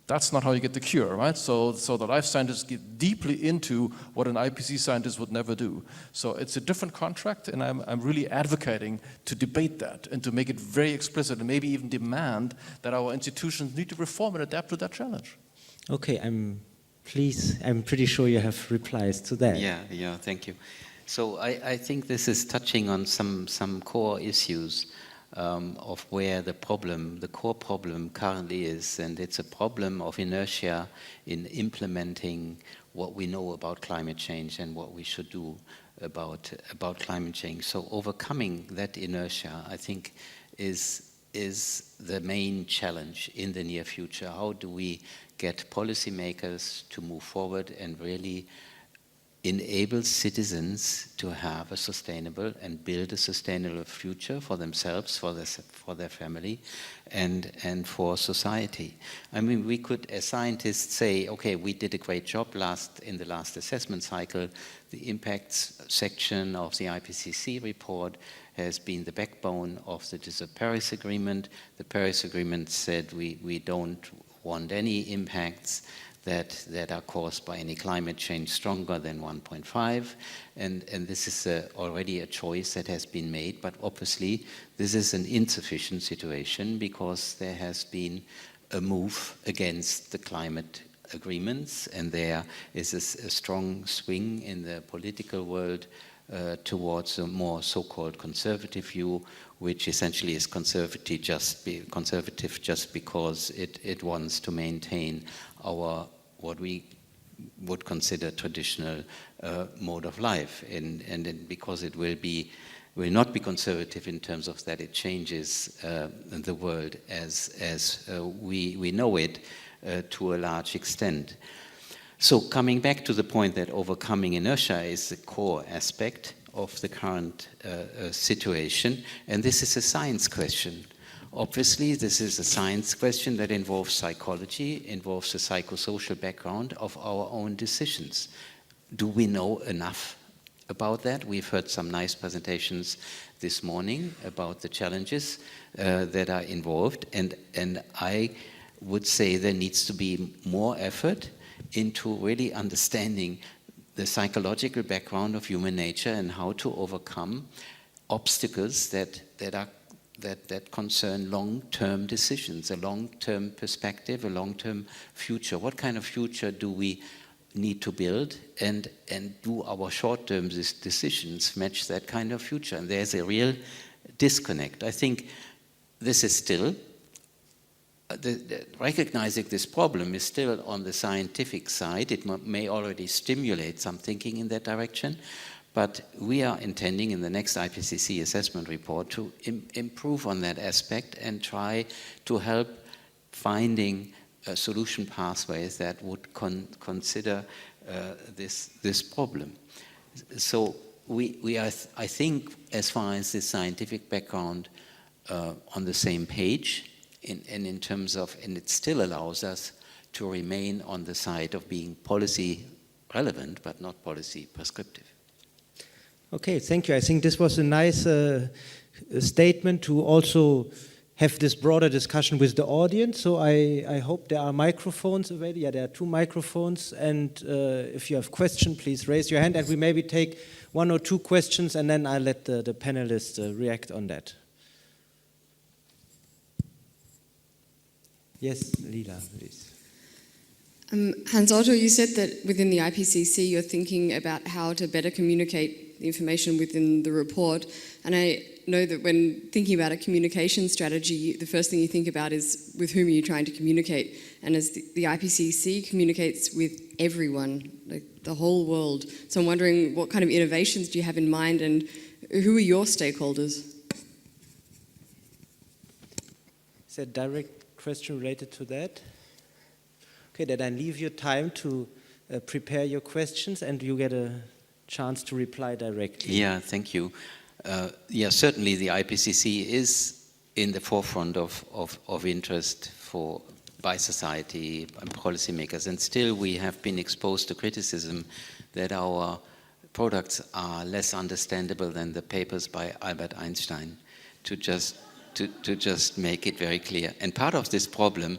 That's not how you get the cure, right? So the life scientists get deeply into what an IPCC scientist would never do. So it's a different contract, and I'm really advocating to debate that and to make it very explicit and maybe even demand that our institutions need to reform and adapt to that challenge. Okay, I'm pretty sure you have replies to that. Yeah, thank you. So I think this is touching on some core issues of where the core problem currently is, and it's a problem of inertia in implementing what we know about climate change and what we should do about climate change. So overcoming that inertia, I think, is the main challenge in the near future. How do we get policymakers to move forward and really enable citizens to have a sustainable and build a sustainable future for themselves, for their family, and for society? I mean, we could, as scientists, say, okay, we did a great job in the last assessment cycle. The impacts section of the IPCC report has been the backbone of the Paris Agreement. The Paris Agreement said we don't want any impacts that are caused by any climate change stronger than 1.5, and this is already a choice that has been made, but obviously this is an insufficient situation because there has been a move against the climate agreements, and there is a strong swing in the political world towards a more so-called conservative view, which essentially is conservative just because it wants to maintain our what we would consider traditional mode of life, and because it will not be conservative in terms of that it changes the world as we know it to a large extent. So coming back to the point that overcoming inertia is the core aspect of the current situation, and this is a science question. Obviously, this is a science question that involves psychology, involves the psychosocial background of our own decisions. Do we know enough about that? We've heard some nice presentations this morning about the challenges that are involved, and I would say there needs to be more effort into really understanding the psychological background of human nature and how to overcome obstacles that concern long-term decisions, a long-term perspective, a long-term future. What kind of future do we need to build, and do our short-term decisions match that kind of future? And there's a real disconnect. I think this is still, recognizing this problem is still on the scientific side. It may already stimulate some thinking in that direction, but we are intending in the next IPCC assessment report to improve on that aspect and try to help finding solution pathways that would consider this problem. So we are, I think, as far as the scientific background, on the same page, and in terms of, and it still allows us to remain on the side of being policy relevant, but not policy prescriptive. Okay, thank you. I think this was a nice statement to also have this broader discussion with the audience. So I hope there are microphones available. Yeah, there are 2 microphones. And if you have questions, please raise your hand. And we maybe take 1 or 2 questions, and then I'll let the panelists react on that. Yes, Lila, please. Hans-Otto, you said that within the IPCC you're thinking about how to better communicate the information within the report, and I know that when thinking about a communication strategy, the first thing you think about is with whom are you trying to communicate, and as the IPCC communicates with everyone, like the whole world. So I'm wondering, what kind of innovations do you have in mind, and who are your stakeholders? Is that a direct question related to that? Okay, then I leave you time to prepare your questions, and you get a chance to reply directly. Yeah, thank you. Yeah, certainly the IPCC is in the forefront of interest by society and policymakers, and still we have been exposed to criticism that our products are less understandable than the papers by Albert Einstein, to just make it very clear. And part of this problem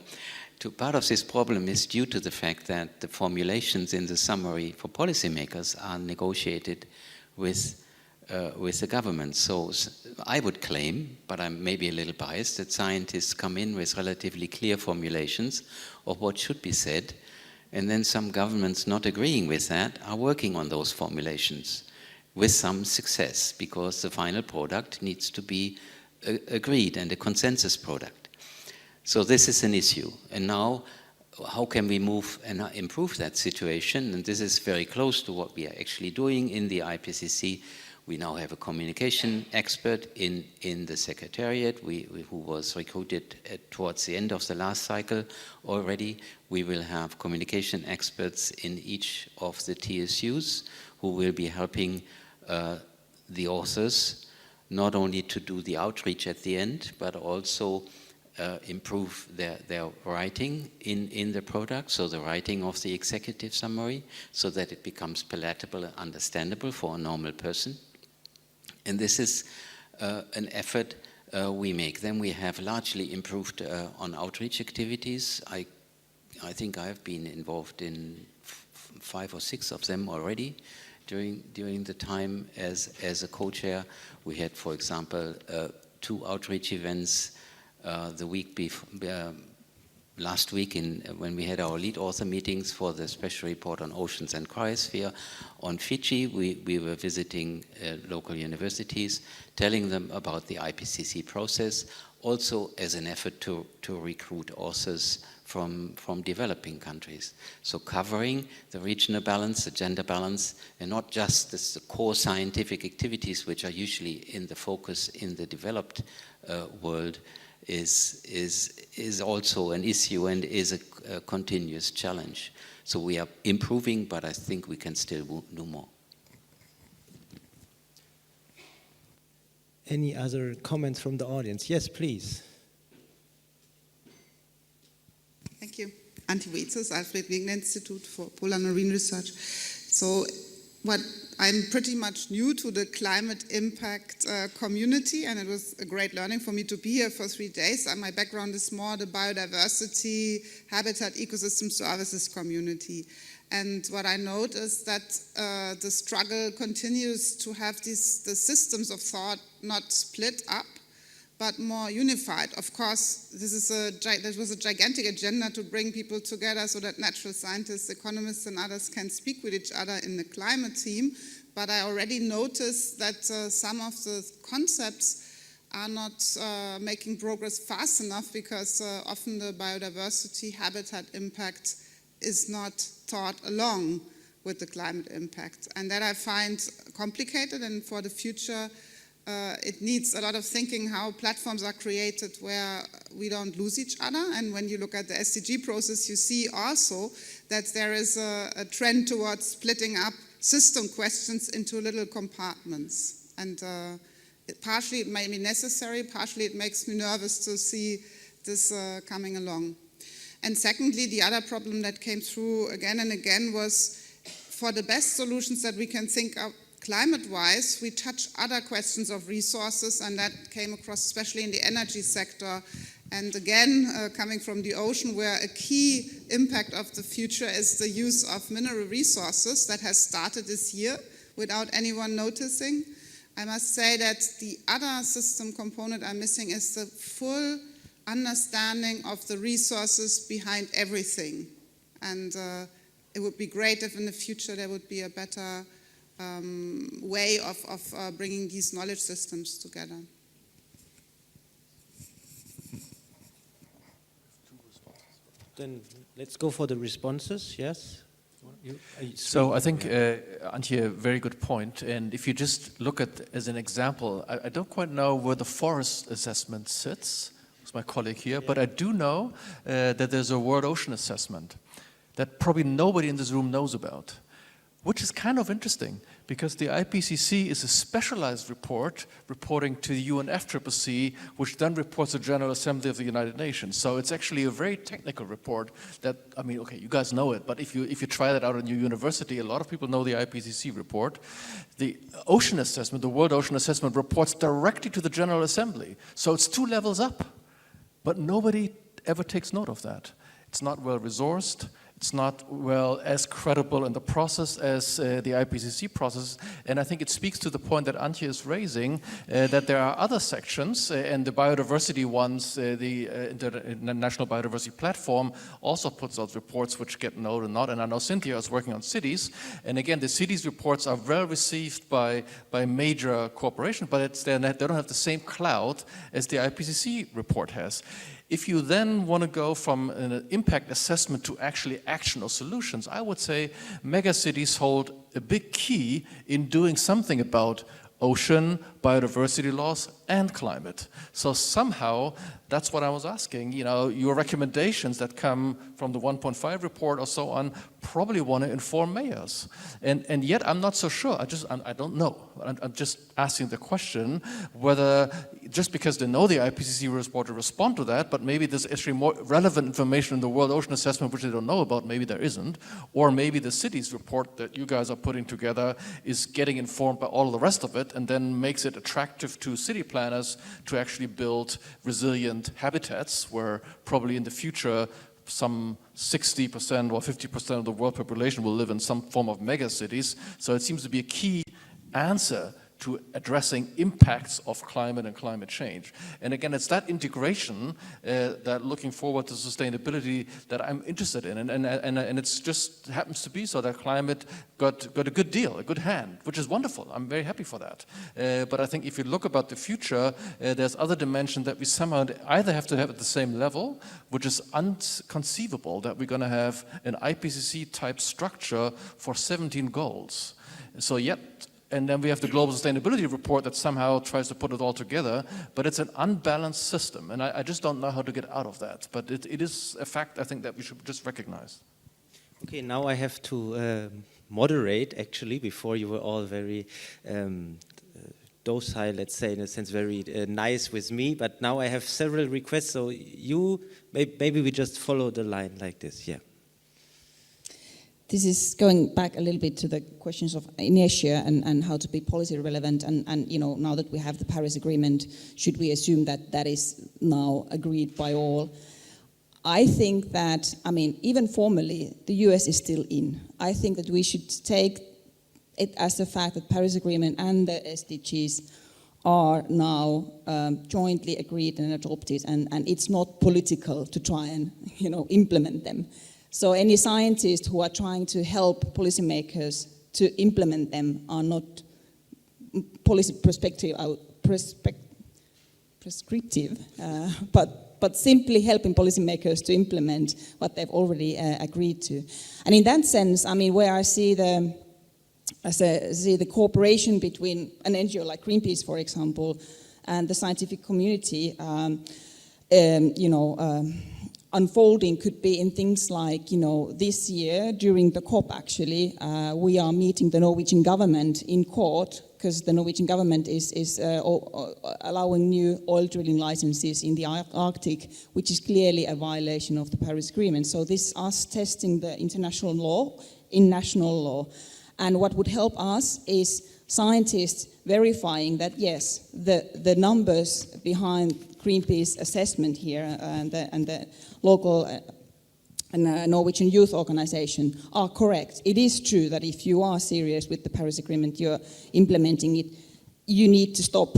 is due to the fact that the formulations in the summary for policymakers are negotiated with the government. So I would claim, but I'm maybe a little biased, that scientists come in with relatively clear formulations of what should be said, and then some governments not agreeing with that are working on those formulations with some success, because the final product needs to be agreed and a consensus product. So this is an issue. And now, how can we move and improve that situation? And this is very close to what we are actually doing in the IPCC. We now have a communication expert in the Secretariat who was recruited towards the end of the last cycle already. We will have communication experts in each of the TSUs who will be helping the authors not only to do the outreach at the end, but also improve their writing in the product, so the writing of the executive summary, so that it becomes palatable and understandable for a normal person. And this is an effort we make. Then we have largely improved on outreach activities. I think I have been involved in 5 or 6 of them already during the time as a co-chair. We had, for example, 2 outreach events the week before. Last week, when we had our lead author meetings for the special report on oceans and cryosphere on Fiji, we were visiting local universities, telling them about the IPCC process, also as an effort to recruit authors from developing countries. So covering the regional balance, the gender balance, and not just the core scientific activities, which are usually in the focus in the developed world, is also an issue and is a continuous challenge. So we are improving, but I think we can still do more. Any other comments from the audience? Yes, please. Thank you. Anti-Weizes, Alfred, Wegener Institute for Polar Marine Research. So I'm pretty much new to the climate impact community, and it was a great learning for me to be here for 3 days. And my background is more the biodiversity, habitat, ecosystem services community. And what I noticed that the struggle continues to have the systems of thought not split up, but more unified. Of course, there was a gigantic agenda to bring people together so that natural scientists, economists, and others can speak with each other in the climate team. But I already noticed that some of the concepts are not making progress fast enough, because often the biodiversity habitat impact is not taught along with the climate impact. And that I find complicated, and for the future, it needs a lot of thinking how platforms are created where we don't lose each other. And when you look at the SDG process, you see also that there is a trend towards splitting up system questions into little compartments. And partially it may be necessary, partially it makes me nervous to see this coming along. And secondly, the other problem that came through again and again was, for the best solutions that we can think of climate-wise, we touch other questions of resources, and that came across especially in the energy sector. And again, coming from the ocean, where a key impact of the future is the use of mineral resources that has started this year without anyone noticing. I must say that the other system component I'm missing is the full understanding of the resources behind everything. And it would be great if in the future there would be a better way of bringing these knowledge systems together. Then let's go for the responses, yes? So I think, Antje, a very good point. And if you just look at, as an example, I don't quite know where the forest assessment sits. It's my colleague here, but I do know that there's a world ocean assessment that probably nobody in this room knows about. which is kind of interesting because the IPCC is a specialized report reporting to the UNFCCC, which then reports to the General Assembly of the United Nations. So it's actually a very technical report that, I mean, okay, you guys know it, but if you try that out in your university, a lot of people know the IPCC report. The ocean assessment, the World Ocean Assessment, reports directly to the General Assembly. So it's 2 levels up, but nobody ever takes note of that. It's not well resourced. It's not well as credible in the process as the IPCC process, and I think it speaks to the point that Antje is raising, that there are other sections, and the biodiversity ones, the International Biodiversity Platform also puts out reports which get noted or not, and I know Cynthia is working on cities, and again, the cities reports are well received by major corporations, but they don't have the same clout as the IPCC report has. If you then want to go from an impact assessment to actually action or solutions, I would say megacities hold a big key in doing something about ocean, biodiversity loss, and climate. So somehow, that's what I was asking, you know, your recommendations that come from the 1.5 report or so on probably want to inform mayors. And yet I'm not so sure, I don't know. I'm just asking the question whether, just because they know the IPCC report to respond to that, but maybe there's actually more relevant information in the World Ocean Assessment which they don't know about, maybe there isn't, or maybe the cities report that you guys are putting together is getting informed by all of the rest of it and then makes it attractive to city planners to actually build resilient habitats where probably in the future some 60% or 50% of the world population will live in some form of megacities. So it seems to be a key answer to addressing impacts of climate and climate change. And again, it's that integration that looking forward to sustainability that I'm interested in. And it's just happens to be so that climate got a good deal, a good hand, which is wonderful. I'm very happy for that. But I think if you look about the future, there's other dimensions that we somehow either have to have at the same level, which is inconceivable that we're going to have an IPCC type structure for 17 goals. So yet, and then we have the Global Sustainability Report that somehow tries to put it all together, but it's an unbalanced system, and I just don't know how to get out of that. But it is a fact, I think, that we should just recognize. Okay, now I have to moderate, actually. Before you were all very docile, let's say, in a sense, very nice with me, but now I have several requests, so maybe we just follow the line like this, yeah. This is going back a little bit to the questions of inertia and how to be policy relevant. And you know, now that we have the Paris Agreement, should we assume that that is now agreed by all? I think that, I mean, even formally, the US is still in. I think that we should take it as a fact that Paris Agreement and the SDGs are now jointly agreed and adopted, and it's not political to try and, you know, implement them. So any scientists who are trying to help policymakers to implement them are not policy prescriptive, but simply helping policymakers to implement what they've already agreed to. And in that sense, I mean, where I see the cooperation between an NGO like Greenpeace, for example, and the scientific community, unfolding could be in things like, you know, this year during the COP actually, we are meeting the Norwegian government in court because the Norwegian government is allowing new oil drilling licenses in the Arctic, which is clearly a violation of the Paris Agreement. So this is us testing the international law in national law. And what would help us is scientists verifying that, yes, the numbers behind Greenpeace assessment here and the local Norwegian youth organization are correct. It is true that if you are serious with the Paris Agreement, you're implementing it, you need to stop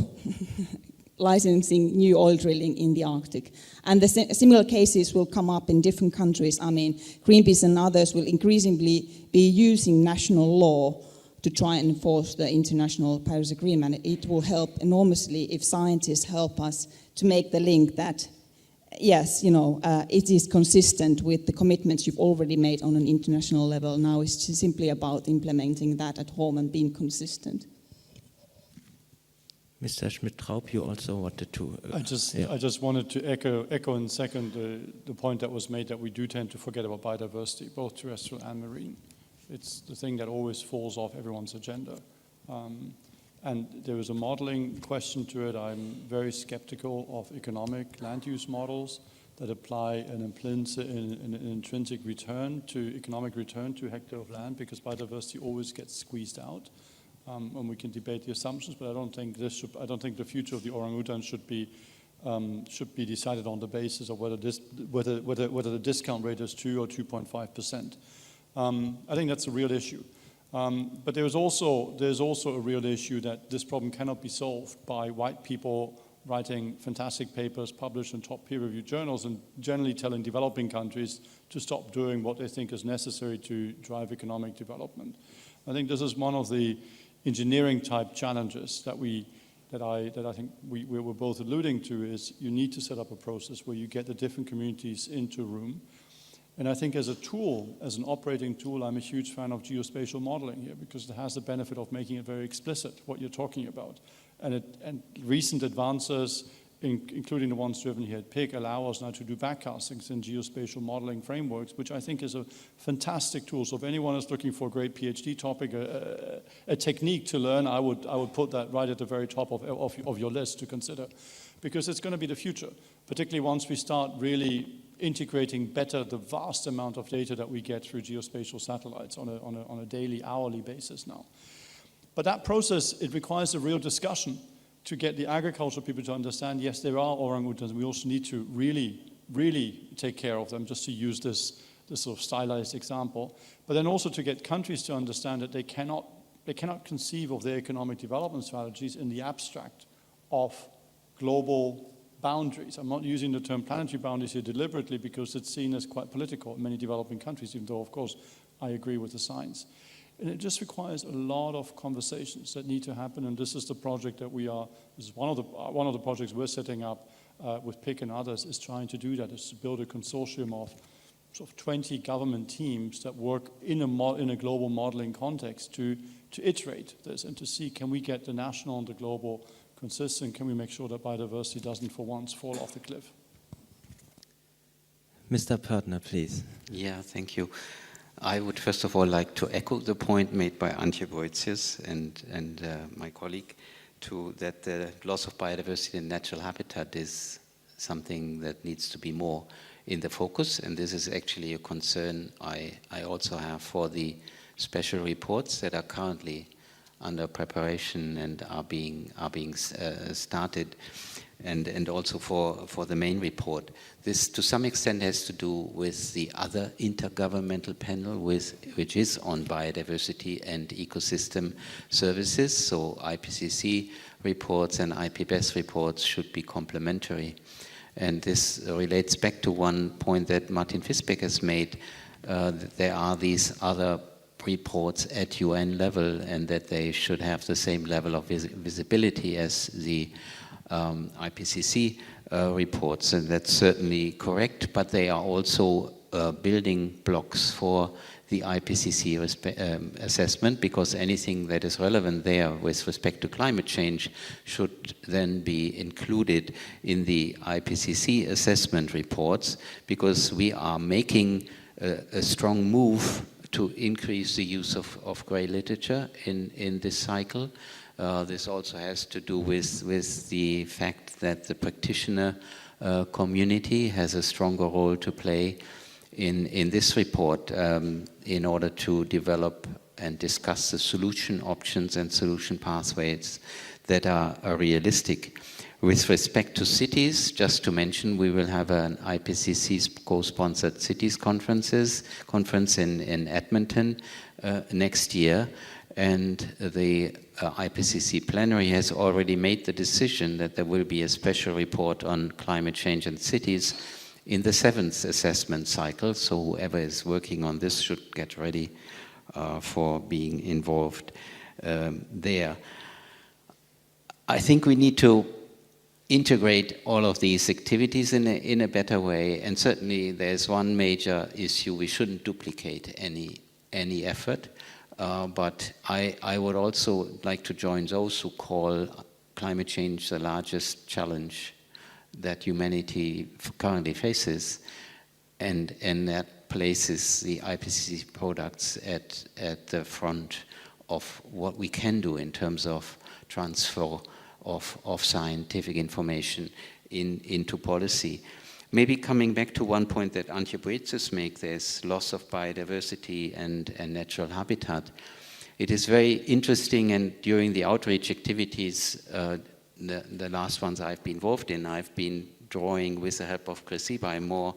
licensing new oil drilling in the Arctic. And the similar cases will come up in different countries. I mean, Greenpeace and others will increasingly be using national law to try and enforce the international Paris Agreement. It will help enormously if scientists help us to make the link that, yes, you know, it is consistent with the commitments you've already made on an international level. Now it's just simply about implementing that at home and being consistent. Mr. Schmidt-Traub, you also wanted to... I just wanted to echo in second the point that was made that we do tend to forget about biodiversity, both terrestrial and marine. It's the thing that always falls off everyone's agenda. And there is a modeling question to it. I'm very skeptical of economic land use models that apply an intrinsic return to economic return to a hectare of land, because biodiversity always gets squeezed out. And we can debate the assumptions, but I don't think the future of the orangutan should be decided on the basis of whether the discount rate is 2 or 2.5%. I think that's a real issue. But there's also a real issue that this problem cannot be solved by white people writing fantastic papers published in top peer-reviewed journals and generally telling developing countries to stop doing what they think is necessary to drive economic development. I think this is one of the engineering type challenges that I think we were both alluding to, is you need to set up a process where you get the different communities into a room. And I think as a tool, as an operating tool, I'm a huge fan of geospatial modeling here, because it has the benefit of making it very explicit what you're talking about. And recent advances, including the ones driven here at PIC, allow us now to do backcastings in geospatial modeling frameworks, which I think is a fantastic tool. So if anyone is looking for a great PhD topic, a technique to learn, I would put that right at the very top of your list to consider, because it's going to be the future, particularly once we start really integrating better the vast amount of data that we get through geospatial satellites on a daily, hourly basis now. But that process, it requires a real discussion to get the agricultural people to understand, yes, there are orangutans. We also need to really, really take care of them, just to use this sort of stylized example. But then also to get countries to understand that they cannot conceive of their economic development strategies in the abstract of global boundaries. I'm not using the term planetary boundaries here deliberately, because it's seen as quite political in many developing countries, even though, of course, I agree with the science. And it just requires a lot of conversations that need to happen, and this is the project that this is one of the projects we're setting up with PIC and others, is trying to do that, is to build a consortium of sort of 20 government teams that work in a global modeling context to iterate this and to see, can we get the national and the global consistent, can we make sure that biodiversity doesn't for once fall off the cliff? Mr. Pörtner, please. Yeah, thank you. I would first of all like to echo the point made by Antje Wojciech and my colleague, that the loss of biodiversity and natural habitat is something that needs to be more in the focus, and this is actually a concern I also have for the special reports that are currently under preparation and are being started, and also for the main report. This to some extent has to do with the other intergovernmental panel which is on biodiversity and ecosystem services. So IPCC reports and IPBES reports should be complementary. And this relates back to one point that Martin Visbeck has made. There are these other reports at UN level, and that they should have the same level of visibility as the IPCC reports, and that's certainly correct, but they are also building blocks for the IPCC assessment, because anything that is relevant there with respect to climate change should then be included in the IPCC assessment reports, because we are making a strong move to increase the use of grey literature in this cycle. This also has to do with the fact that the practitioner community has a stronger role to play in this report in order to develop and discuss the solution options and solution pathways that are realistic. With respect to cities, just to mention, we will have an IPCC co-sponsored cities conference in Edmonton next year, and the IPCC plenary has already made the decision that there will be a special report on climate change and cities in the 7th assessment cycle, so whoever is working on this should get ready for being involved there. I think we need to integrate all of these activities in a better way, and certainly there's one major issue: we shouldn't duplicate any effort, but I would also like to join those who call climate change the largest challenge that humanity currently faces, and that places the IPCC products at the front of what we can do in terms of transfer of scientific information into policy. Maybe coming back to one point that Antje makes, there's loss of biodiversity and natural habitat. It is very interesting, and during the outreach activities, the last ones I've been involved in, I've been drawing with the help of Chris Eberheim more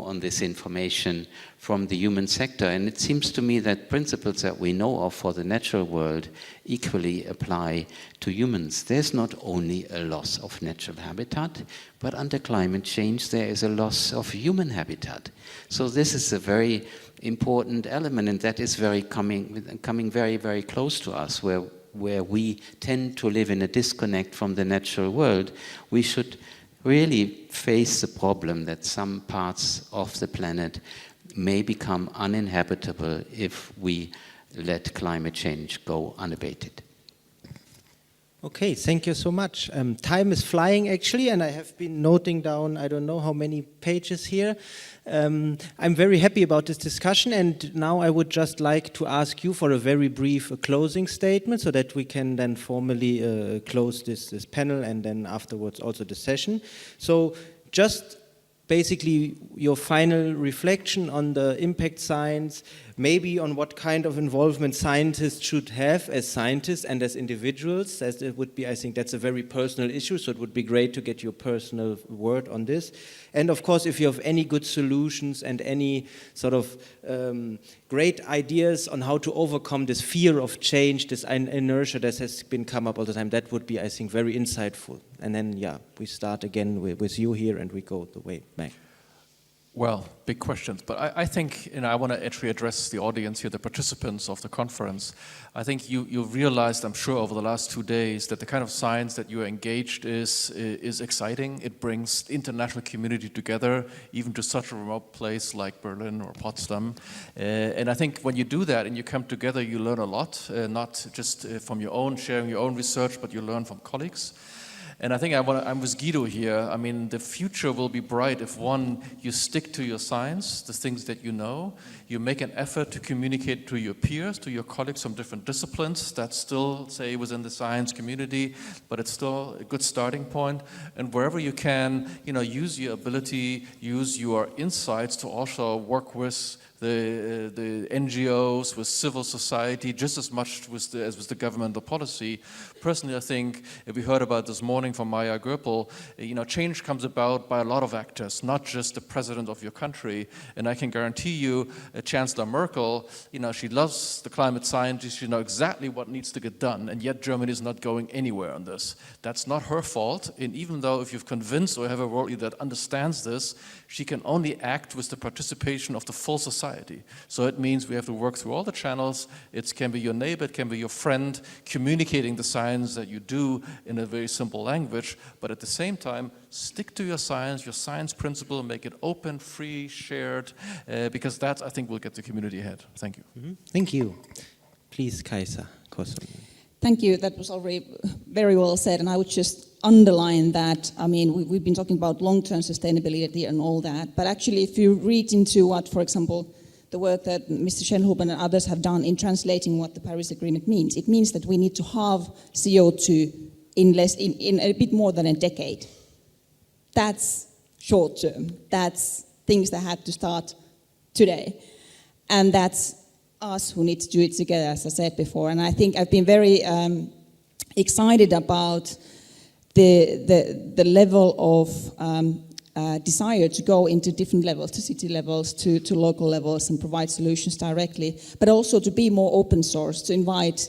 on this information from the human sector. And it seems to me that principles that we know of for the natural world equally apply to humans. There's not only a loss of natural habitat, but under climate change there is a loss of human habitat. So this is a very important element, and that is coming very, very close to us, where we tend to live in a disconnect from the natural world. We should really face the problem that some parts of the planet may become uninhabitable if we let climate change go unabated. Okay, thank you so much. Time is flying actually, and I have been noting down, I don't know how many pages here. I'm very happy about this discussion, and now I would just like to ask you for a very brief closing statement so that we can then formally close this panel and then afterwards also the session. So just basically your final reflection on the impact science, maybe on what kind of involvement scientists should have as scientists and as individuals, as it would be, I think that's a very personal issue, so it would be great to get your personal word on this. And of course, if you have any good solutions and any sort of great ideas on how to overcome this fear of change, this inertia that has been come up all the time, that would be, I think, very insightful. And then, yeah, we start again with you here and we go the way back. Well, big questions, but I think, I want to actually address the audience here, the participants of the conference. I think you realized, I'm sure, over the last 2 days that the kind of science that you are engaged is exciting. It brings the international community together, even to such a remote place like Berlin or Potsdam. And I think when you do that and you come together, you learn a lot, not just from your own, sharing your own research, but you learn from colleagues. And I think I'm with Guido here. I mean, the future will be bright if, one, you stick to your science, the things that you know, you make an effort to communicate to your peers, to your colleagues from different disciplines. That's still, say, within the science community, but it's still a good starting point. And wherever you can, use your ability, use your insights to also work with the NGOs, with civil society, just as much as with the governmental policy. Personally, I think, we heard about this morning from Maya Goepel, change comes about by a lot of actors, not just the president of your country. And I can guarantee you, Chancellor Merkel, she loves the climate scientists, she knows exactly what needs to get done, and yet Germany is not going anywhere on this. That's not her fault, and even though if you've convinced or have a world leader that understands this, she can only act with the participation of the full society. So it means we have to work through all the channels. It can be your neighbor, it can be your friend, communicating the science that you do in a very simple language, but at the same time, stick to your science principle, make it open, free, shared, because that, I think, will get the community ahead. Thank you. Mm-hmm. Thank you. Please, Kaisa, Kosonen. Thank you. That was already very well said, and I would just underline that. I mean, we've been talking about long-term sustainability and all that, but actually, if you read into what, for example, the work that Mr. Schellnhuber and others have done in translating what the Paris Agreement means, it means that we need to halve CO2 in a bit more than a decade. That's short term. That's things that had to start today, and that's us who need to do it together, as I said before. And I think I've been very excited about the level of desire to go into different levels, to city levels, to local levels, and provide solutions directly, but also to be more open source, to invite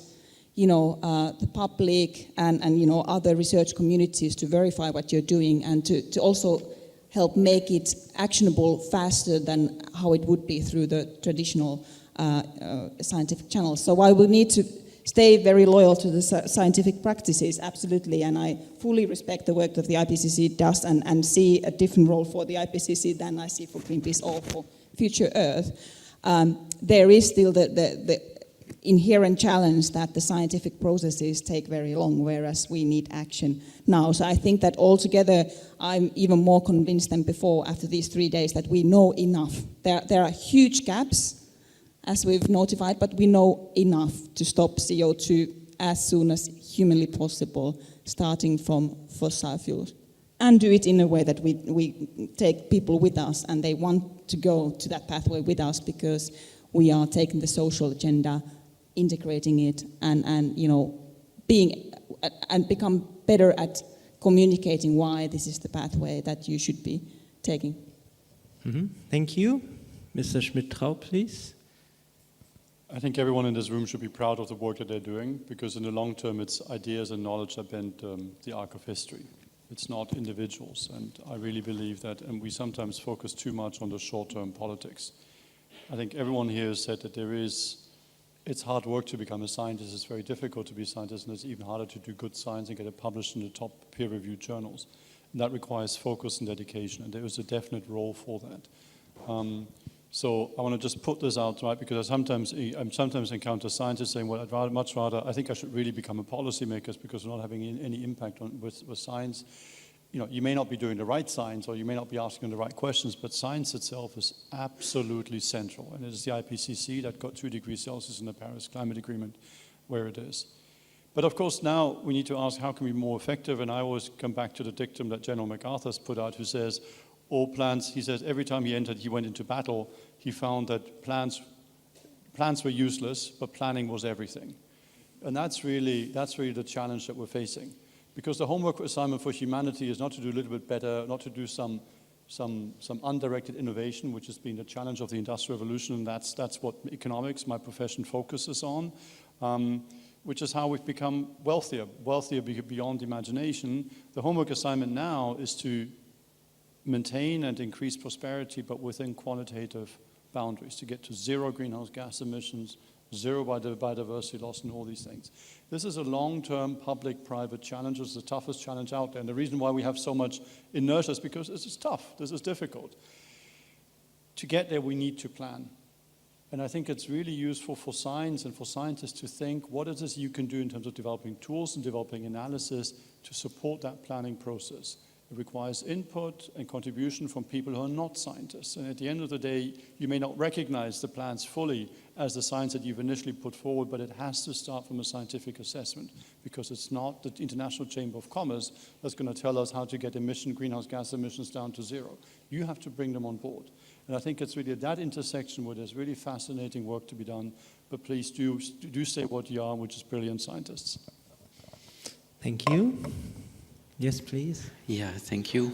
the public and other research communities to verify what you're doing, and to also help make it actionable faster than how it would be through the traditional scientific channels. So while we need to stay very loyal to the scientific practices, absolutely, and I fully respect the work that the IPCC does and see a different role for the IPCC than I see for Greenpeace or for Future Earth, there is still the inherent challenge that the scientific processes take very long, whereas we need action now. So I think that altogether, I'm even more convinced than before after these 3 days that we know enough. There are huge gaps, as we've notified, but we know enough to stop CO2 as soon as humanly possible, starting from fossil fuels. And do it in a way that we take people with us, and they want to go to that pathway with us because we are taking the social agenda, integrating it, and being and become better at communicating why this is the pathway that you should be taking. Mm-hmm. Thank you. Mr. Schmidt-Traub, please. I think everyone in this room should be proud of the work that they're doing, because in the long term, it's ideas and knowledge that bend the arc of history. It's not individuals, and I really believe that, and we sometimes focus too much on the short-term politics. I think everyone here has said that it's hard work to become a scientist, it's very difficult to be a scientist, and it's even harder to do good science and get it published in the top peer-reviewed journals. And that requires focus and dedication, and there is a definite role for that. So I want to just put this out, right, because I sometimes encounter scientists saying, well, I think I should really become a policymaker because we're not having any impact with science. You may not be doing the right science, or you may not be asking the right questions, but science itself is absolutely central. And it is the IPCC that got 2 degrees Celsius in the Paris Climate Agreement where it is. But of course now we need to ask how can we be more effective, and I always come back to the dictum that General MacArthur's put out, who says, all plans, he says, every time he went into battle, he found that plans were useless, but planning was everything. And that's really the challenge that we're facing. Because the homework assignment for humanity is not to do a little bit better, not to do some undirected innovation, which has been the challenge of the Industrial Revolution, and that's what economics, my profession, focuses on, which is how we've become wealthier beyond imagination. The homework assignment now is to maintain and increase prosperity, but within quantitative boundaries, to get to 0 greenhouse gas emissions, 0 biodiversity loss, and all these things. This is a long-term public-private challenge. It's the toughest challenge out there. And the reason why we have so much inertia is because this is tough. This is difficult. To get there, we need to plan. And I think it's really useful for science and for scientists to think, what is this you can do in terms of developing tools and developing analysis to support that planning process? It requires input and contribution from people who are not scientists. And at the end of the day, you may not recognize the plans fully as the science that you've initially put forward, but it has to start from a scientific assessment, because it's not the International Chamber of Commerce that's going to tell us how to get greenhouse gas emissions down to 0. You have to bring them on board. And I think it's really at that intersection where there's really fascinating work to be done. But please do say what you are, which is brilliant scientists. Thank you. Yes, please. Yeah, thank you.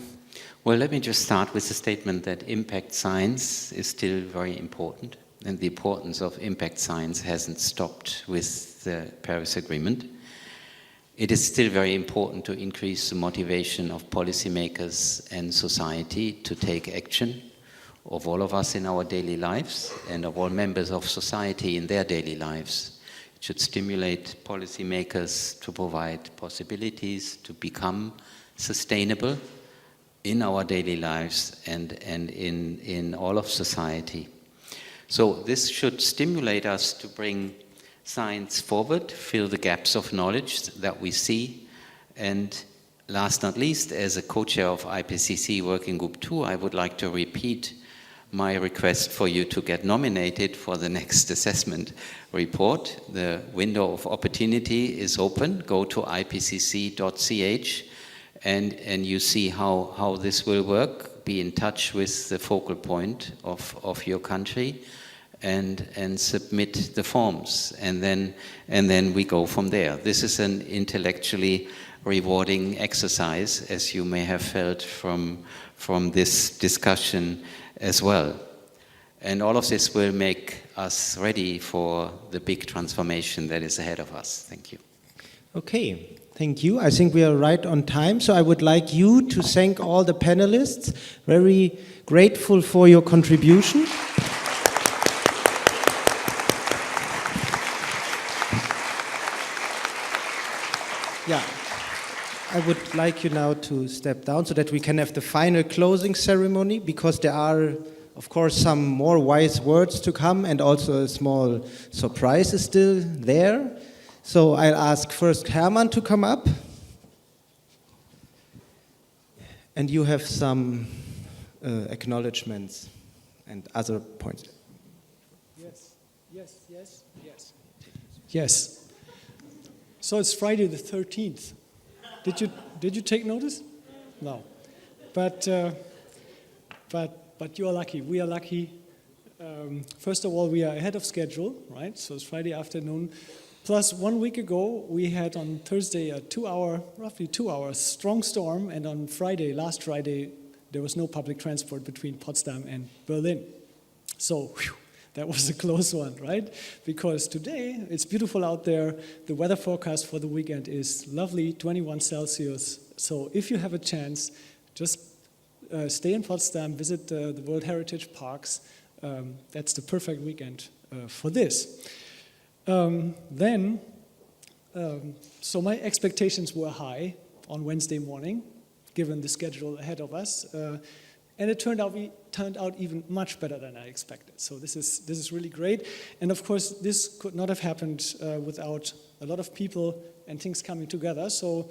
Well, let me just start with the statement that impact science is still very important, and the importance of impact science hasn't stopped with the Paris Agreement. It is still very important to increase the motivation of policymakers and society to take action, of all of us in our daily lives and of all members of society in their daily lives. It should stimulate policymakers to provide possibilities to become sustainable in our daily lives and in all of society. So this should stimulate us to bring science forward, fill the gaps of knowledge that we see, and last not least, as a co-chair of IPCC Working Group 2, I would like to repeat my request for you to get nominated for the next assessment report. The window of opportunity is open. Go to ipcc.ch and you see how this will work. Be in touch with the focal point of your country and submit the forms, and then we go from there. This is an intellectually rewarding exercise, as you may have felt from this discussion as well. And all of this will make us ready for the big transformation that is ahead of us. Thank you. Okay, thank you. I think we are right on time, so I would like you to thank all the panelists. Very grateful for your contribution. Yeah, I would like you now to step down so that we can have the final closing ceremony, because there are of course, some more wise words to come, and also a small surprise is still there. So I'll ask first Hermann to come up. And you have some acknowledgements and other points. Yes. So it's Friday the 13th. Did you take notice? No. But you are lucky. We are lucky. First of all, we are ahead of schedule, right? So it's Friday afternoon. Plus, 1 week ago, we had on Thursday a roughly 2 hour strong storm, and on Friday, last Friday, there was no public transport between Potsdam and Berlin. So, that was a close one, right? Because today, it's beautiful out there. The weather forecast for the weekend is lovely, 21 Celsius. So if you have a chance, just stay in Potsdam, visit the World Heritage Parks. That's the perfect weekend for this. So my expectations were high on Wednesday morning, given the schedule ahead of us, and it turned out even much better than I expected. So this is really great, and of course this could not have happened without a lot of people and things coming together. So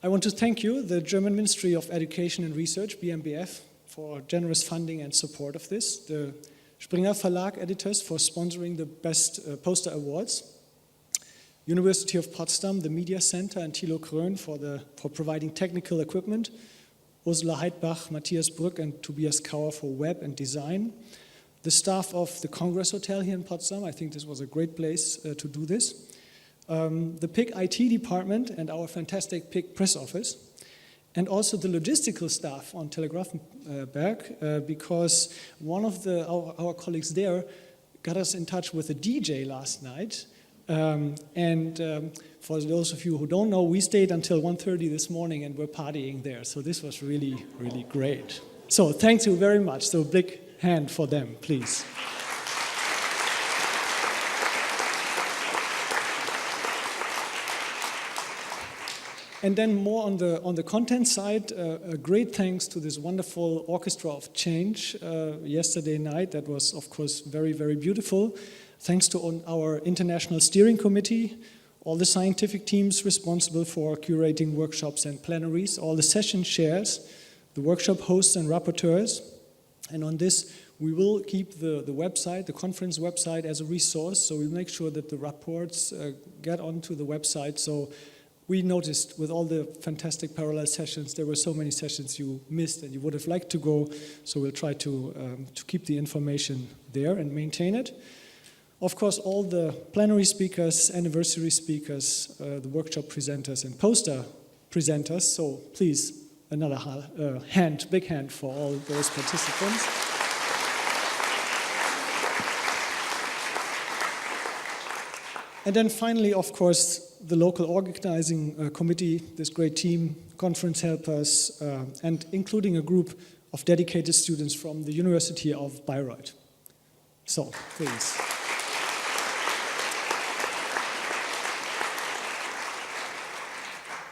I want to thank you, the German Ministry of Education and Research, BMBF, for generous funding and support of this. The Springer Verlag editors for sponsoring the Best Poster Awards. University of Potsdam, the Media Center, and Thilo Krön for providing technical equipment. Ursula Heidbach, Matthias Brück, and Tobias Kauer for web and design. The staff of the Congress Hotel here in Potsdam, I think this was a great place to do this. The PIC IT department and our fantastic PIC press office. And also the logistical staff on Telegrafenberg, because one of our colleagues there got us in touch with a DJ last night. For those of you who don't know, we stayed until 1:30 this morning and we're partying there. So this was really, really great. So thank you very much. So big hand for them, please. And then more on the content side, a great thanks to this wonderful Orchestra of Change yesterday night. That was, of course, very, very beautiful. Thanks to our International Steering Committee, all the scientific teams responsible for curating workshops and plenaries, all the session chairs, the workshop hosts and rapporteurs. And on this, we will keep the website, the conference website, as a resource. So we'll make sure that the reports get onto the website. So we noticed with all the fantastic parallel sessions, there were so many sessions you missed and you would have liked to go. So we'll try to keep the information there and maintain it. Of course, all the plenary speakers, anniversary speakers, the workshop presenters and poster presenters. So please, another big hand for all those participants. And then finally, of course, the local organizing committee, this great team, conference helpers, and including a group of dedicated students from the University of Bayreuth. So, please.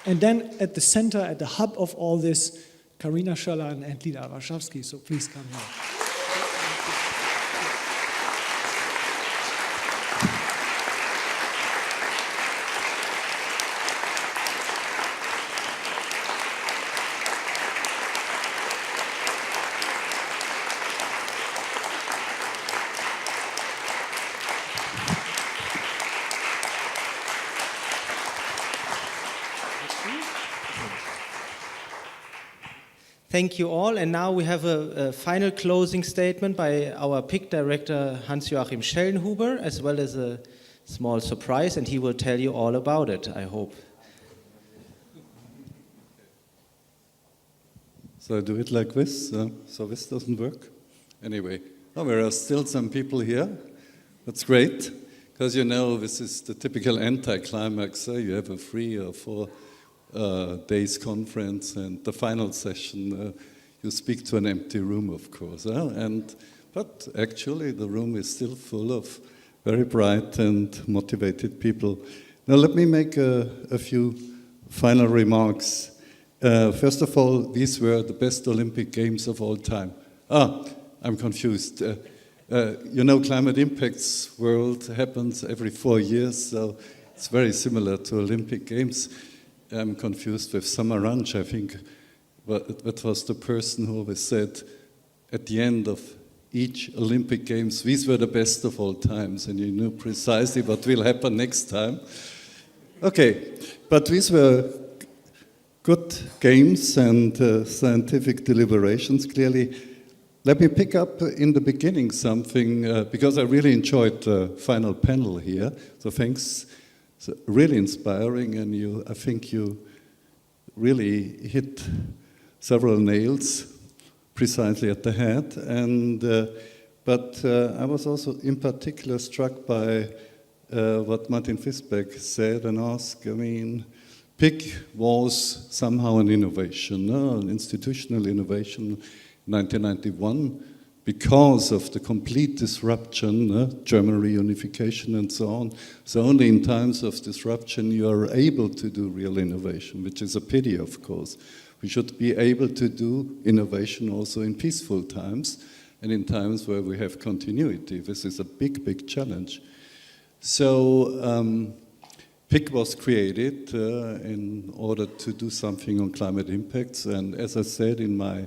And then at the center, at the hub of all this, Karina Schöllan and Lida Warszawski, so please come here. Thank you all, and now we have a final closing statement by our PIC director Hans-Joachim Schellnhuber, as well as a small surprise, and he will tell you all about it, I hope. So I do it like this, so this doesn't work. Anyway, there are still some people here. That's great, because you know this is the typical anti-climax. You have a 3 or 4 days conference, and the final session you speak to an empty room, of course. But actually the room is still full of very bright and motivated people. Now let me make a few final remarks. First of all, these were the best Olympic Games of all time. I'm confused. You know, climate impacts world happens every 4 years, so it's very similar to Olympic Games. I'm confused with Summer Ranch. I think that was the person who always said at the end of each Olympic Games, these were the best of all times, and you knew precisely what will happen next time. Okay, but these were good games and scientific deliberations, clearly. Let me pick up in the beginning something, because I really enjoyed the final panel here, so thanks. It's really inspiring, and I think you really hit several nails precisely at the head. But I was also in particular struck by what Martin Visbeck said and asked. I mean, PIC was somehow an innovation, an institutional innovation in 1991 because of the complete disruption, German reunification and so on. So only in times of disruption you are able to do real innovation, which is a pity, of course. We should be able to do innovation also in peaceful times and in times where we have continuity. This is a big, big challenge. So PIC was created in order to do something on climate impacts. And as I said in my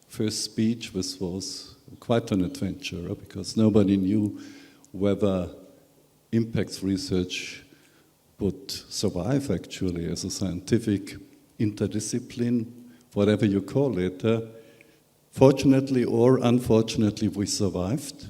first speech, this was quite an adventure because nobody knew whether impacts research would survive actually as a scientific interdiscipline, whatever you call it. Fortunately or unfortunately, we survived.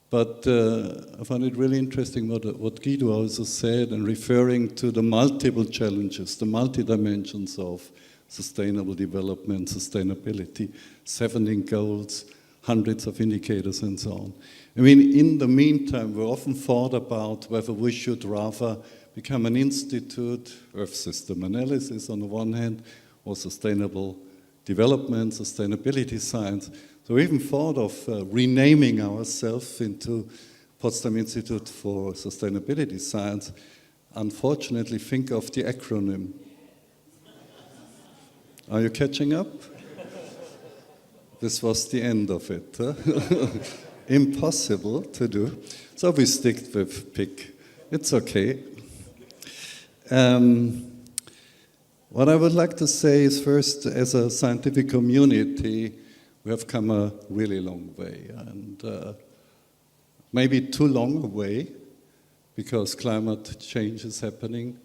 But I found it really interesting what Guido also said, and referring to the multiple challenges, the multi-dimensions of sustainable development, sustainability, 17 goals, hundreds of indicators and so on. I mean, in the meantime, we often thought about whether we should rather become an institute, Earth system analysis on the one hand, or sustainable development, sustainability science. So we even thought of renaming ourselves into Potsdam Institute for Sustainability Science. Unfortunately, think of the acronym. Are you catching up? This was the end of it. Impossible to do. So we stick with PIC. It's okay. What I would like to say is first, as a scientific community, we have come a really long way, and maybe too long a way, because climate change is happening.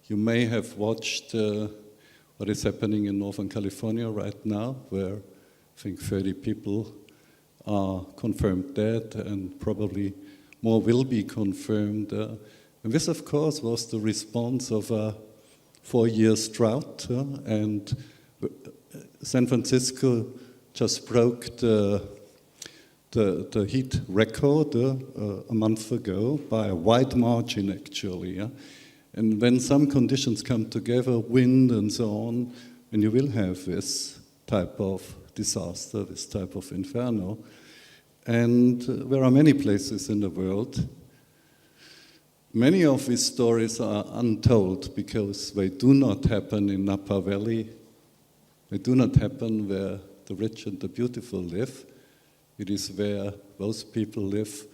You may have watched what is happening in Northern California right now, where I think 30 people are confirmed dead, and probably more will be confirmed. And this, of course, was the response of a 4-year drought, and San Francisco just broke the heat record a month ago by a wide margin, actually. And when some conditions come together, wind and so on, and you will have this type of disaster, this type of inferno. And there are many places in the world. Many of these stories are untold because they do not happen in Napa Valley. They do not happen where the rich and the beautiful live. It is where those people live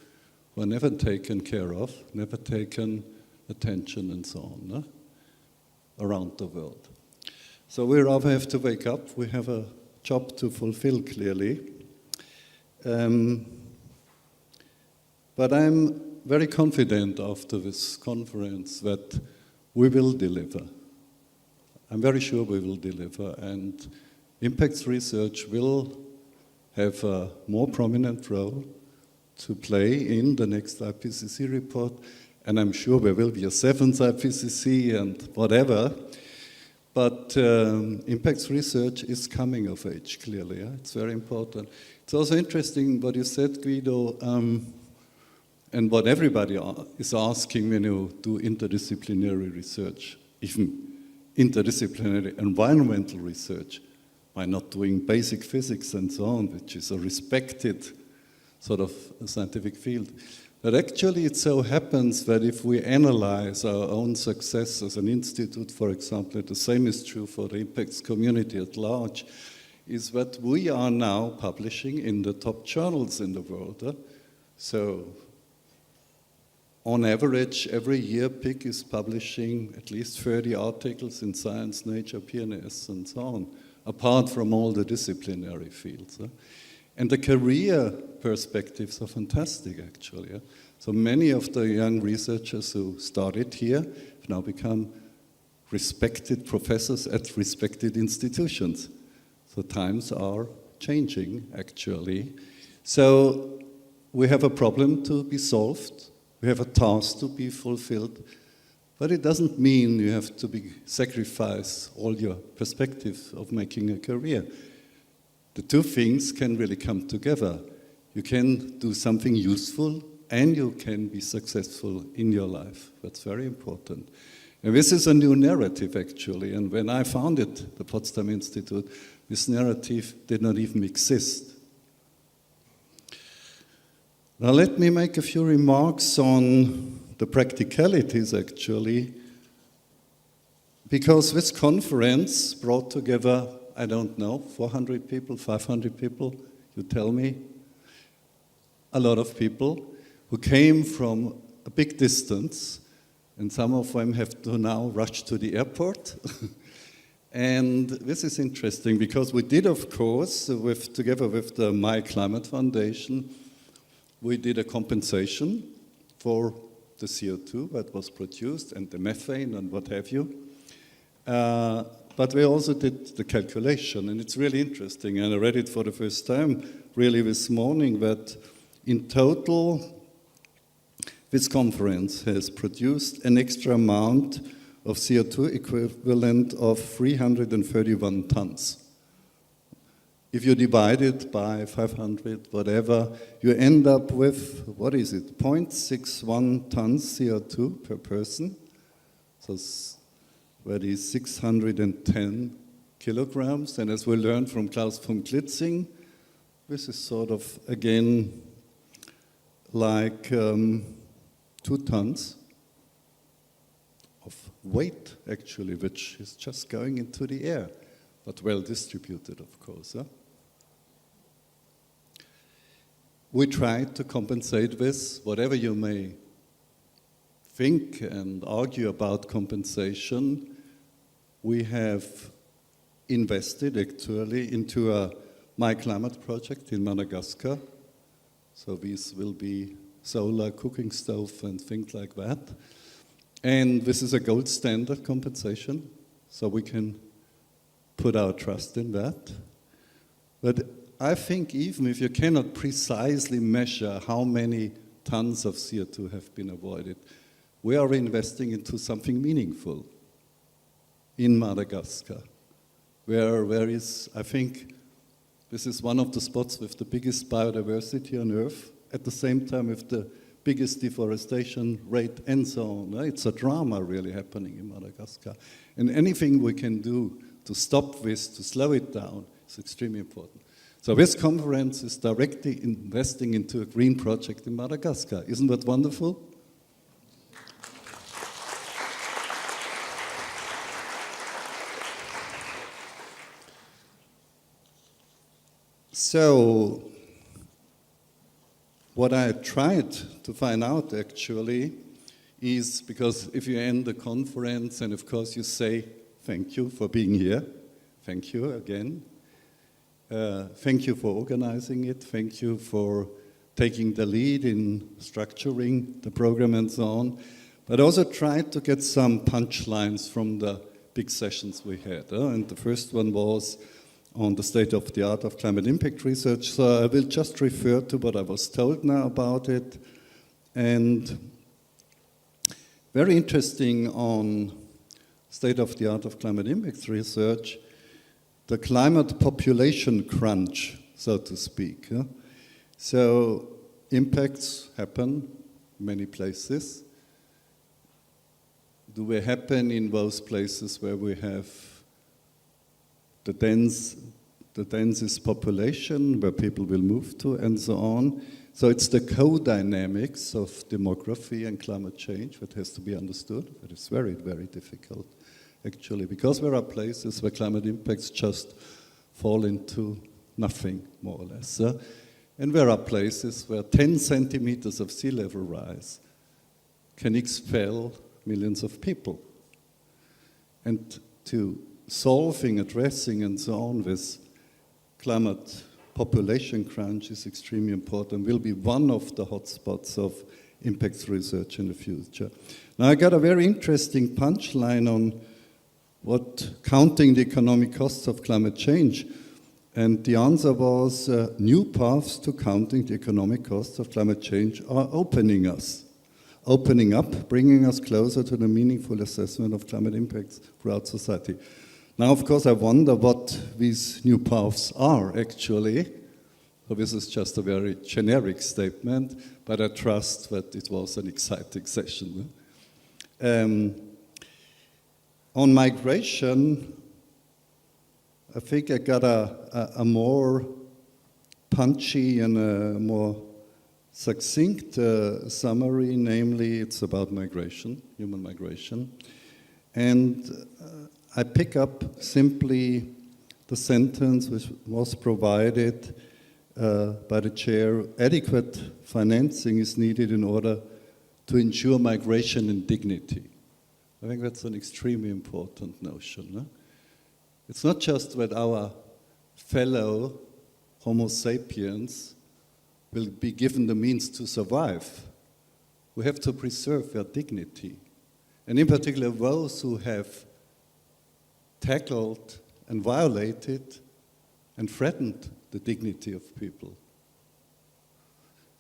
who are never taken care of, never taken attention and so on, around the world. So we rather have to wake up. We have a job to fulfill, clearly. But I'm very confident after this conference that we will deliver. I'm very sure we will deliver, and impacts research will have a more prominent role to play in the next IPCC report, and I'm sure there will be a 7th IPCC and whatever, but impacts research is coming of age, clearly. It's very important. It's also interesting what you said, Guido, and what everybody is asking when you do interdisciplinary research, even interdisciplinary environmental research, by not doing basic physics and so on, which is a respected sort of scientific field. But actually it so happens that if we analyze our own success as an institute, for example, the same is true for the impacts community at large, is what we are now publishing in the top journals in the world. So, on average, every year PIC is publishing at least 30 articles in Science, Nature, PNAS, and so on, apart from all the disciplinary fields. And the career perspectives are fantastic, actually. So many of the young researchers who started here have now become respected professors at respected institutions. So times are changing, actually. So we have a problem to be solved. We have a task to be fulfilled. But it doesn't mean you have to sacrifice all your perspectives of making a career. The two things can really come together. You can do something useful and you can be successful in your life. That's very important. And this is a new narrative, actually. And when I founded the Potsdam Institute, this narrative did not even exist. Now let me make a few remarks on the practicalities, actually, because this conference brought together, I don't know, 400 people, 500 people, you tell me, a lot of people who came from a big distance, and some of them have to now rush to the airport. And this is interesting because we did, of course, together with the My Climate Foundation, we did a compensation for the CO2 that was produced and the methane and what have you. But we also did the calculation, and it's really interesting, and I read it for the first time really this morning, that in total this conference has produced an extra amount of CO2 equivalent of 331 tons. If you divide it by 500, whatever, you end up with, what is it, 0.61 tons CO2 per person. So that is 610 kilograms. And as we learned from Klaus von Klitzing, this is sort of, again, like 2 tons of weight, actually, which is just going into the air, but well distributed, of course. We tried to compensate this, whatever you may think and argue about compensation. We have invested actually into a My Climate project in Madagascar. So these will be solar cooking stove and things like that. And this is a gold standard compensation, so we can put our trust in that. But I think even if you cannot precisely measure how many tons of CO2 have been avoided, we are investing into something meaningful in Madagascar, where is, I think, this is one of the spots with the biggest biodiversity on Earth, at the same time with the biggest deforestation rate and so on. It's a drama really happening in Madagascar. And anything we can do to stop this, to slow it down, is extremely important. So this conference is directly investing into a green project in Madagascar. Isn't that wonderful? So, what I tried to find out actually is, because if you end the conference and of course you say thank you for being here, thank you again, thank you for organizing it, thank you for taking the lead in structuring the program and so on, but also tried to get some punchlines from the big sessions we had. And the first one was on the state of the art of climate impact research. So I will just refer to what I was told now about it. And very interesting on state of the art of climate impact research, the climate population crunch, so to speak. So impacts happen in many places. Do they happen in those places where we have the densest population, where people will move to, and so on? So it's the co-dynamics of demography and climate change that has to be understood. That is very, very difficult, actually, because there are places where climate impacts just fall into nothing, more or less. And there are places where 10 centimeters of sea level rise can expel millions of people. And to solving, addressing, and so on this climate population crunch is extremely important, will be one of the hotspots of impact research in the future. Now, I got a very interesting punchline on what counting the economic costs of climate change. And the answer was, new paths to counting the economic costs of climate change are opening up, bringing us closer to the meaningful assessment of climate impacts throughout society. Now, of course, I wonder what these new paths are, actually. So this is just a very generic statement, but I trust that it was an exciting session. On migration, I think I got a more punchy and a more succinct summary, namely it's about migration, human migration. And I pick up simply the sentence which was provided by the chair: adequate financing is needed in order to ensure migration and dignity. I think that's an extremely important notion. No? It's not just that our fellow Homo sapiens will be given the means to survive. We have to preserve their dignity. And in particular, those who have tackled and violated and threatened the dignity of people.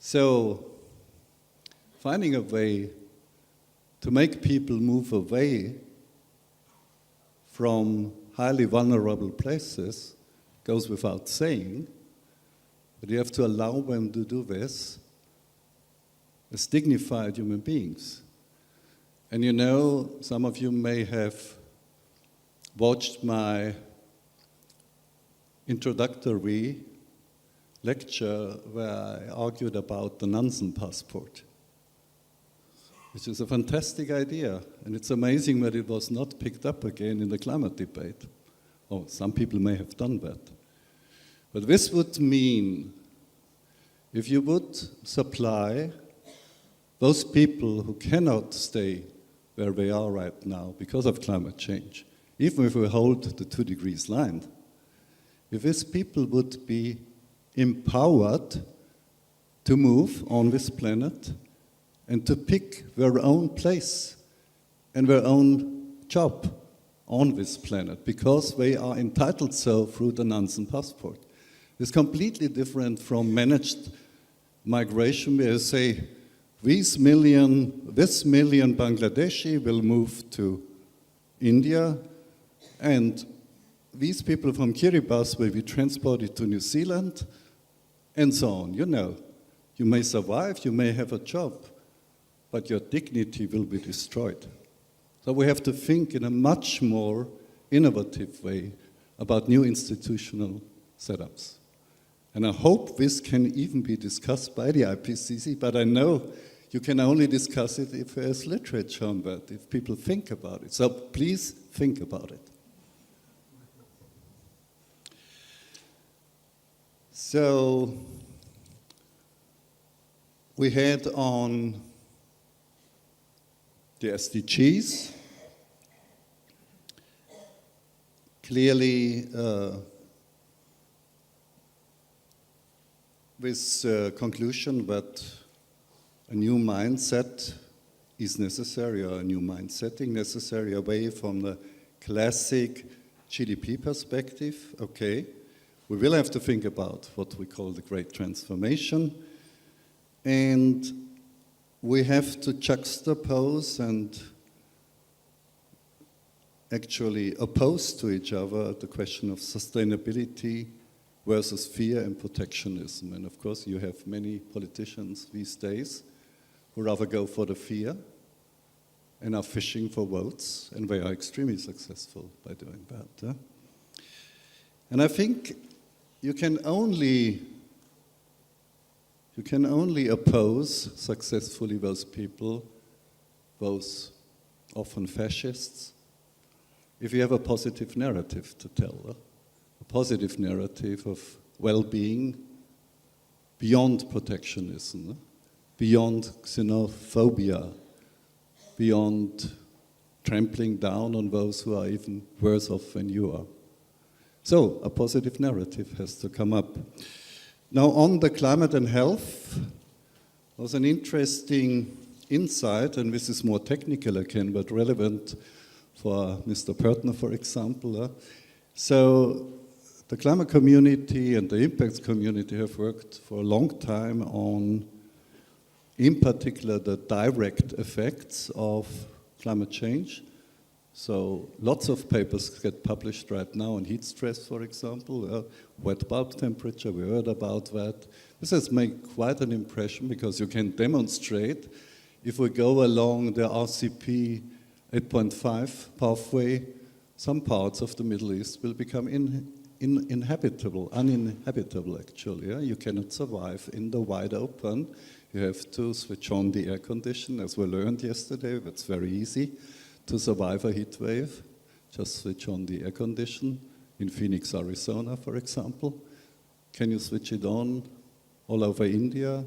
So, finding a way to make people move away from highly vulnerable places goes without saying, but you have to allow them to do this as dignified human beings. And you know, some of you may have watched my introductory lecture where I argued about the Nansen passport, which is a fantastic idea. And it's amazing that it was not picked up again in the climate debate. Oh, some people may have done that. But this would mean, if you would supply those people who cannot stay where they are right now because of climate change, even if we hold the 2 degrees line, if these people would be empowered to move on this planet and to pick their own place and their own job on this planet because they are entitled so through the Nansen passport. It's completely different from managed migration where you say, this million Bangladeshi will move to India, and these people from Kiribati will be transported to New Zealand, and so on. You know, you may survive, you may have a job, but your dignity will be destroyed. So we have to think in a much more innovative way about new institutional setups. And I hope this can even be discussed by the IPCC, but I know you can only discuss it if there's literature on that, if people think about it. So please think about it. So we had on the SDGs, clearly this conclusion that a new mindset is necessary, or a new mind setting necessary, away from the classic GDP perspective. Okay, we will have to think about what we call the great transformation, and we have to juxtapose and actually oppose to each other the question of sustainability versus fear and protectionism. And of course, you have many politicians these days who rather go for the fear and are fishing for votes, and they are extremely successful by doing that. And I think you can only oppose successfully those people, those often fascists, if you have a positive narrative to tell. a positive narrative of well-being beyond protectionism, beyond xenophobia, beyond trampling down on those who are even worse off than you are. So a positive narrative has to come up. Now on the climate and health, was an interesting insight, and this is more technical again, but relevant for Mr. Pörtner, for example. So the climate community and the impacts community have worked for a long time on, in particular, the direct effects of climate change. So lots of papers get published right now on heat stress, for example, wet bulb temperature, we heard about that. This has made quite an impression because you can demonstrate if we go along the RCP 8.5 pathway, some parts of the Middle East will become uninhabitable actually. Yeah? You cannot survive in the wide open. You have to switch on the air condition, as we learned yesterday. That's very easy to survive a heat wave. Just switch on the air condition. In Phoenix, Arizona, for example. Can you switch it on all over India,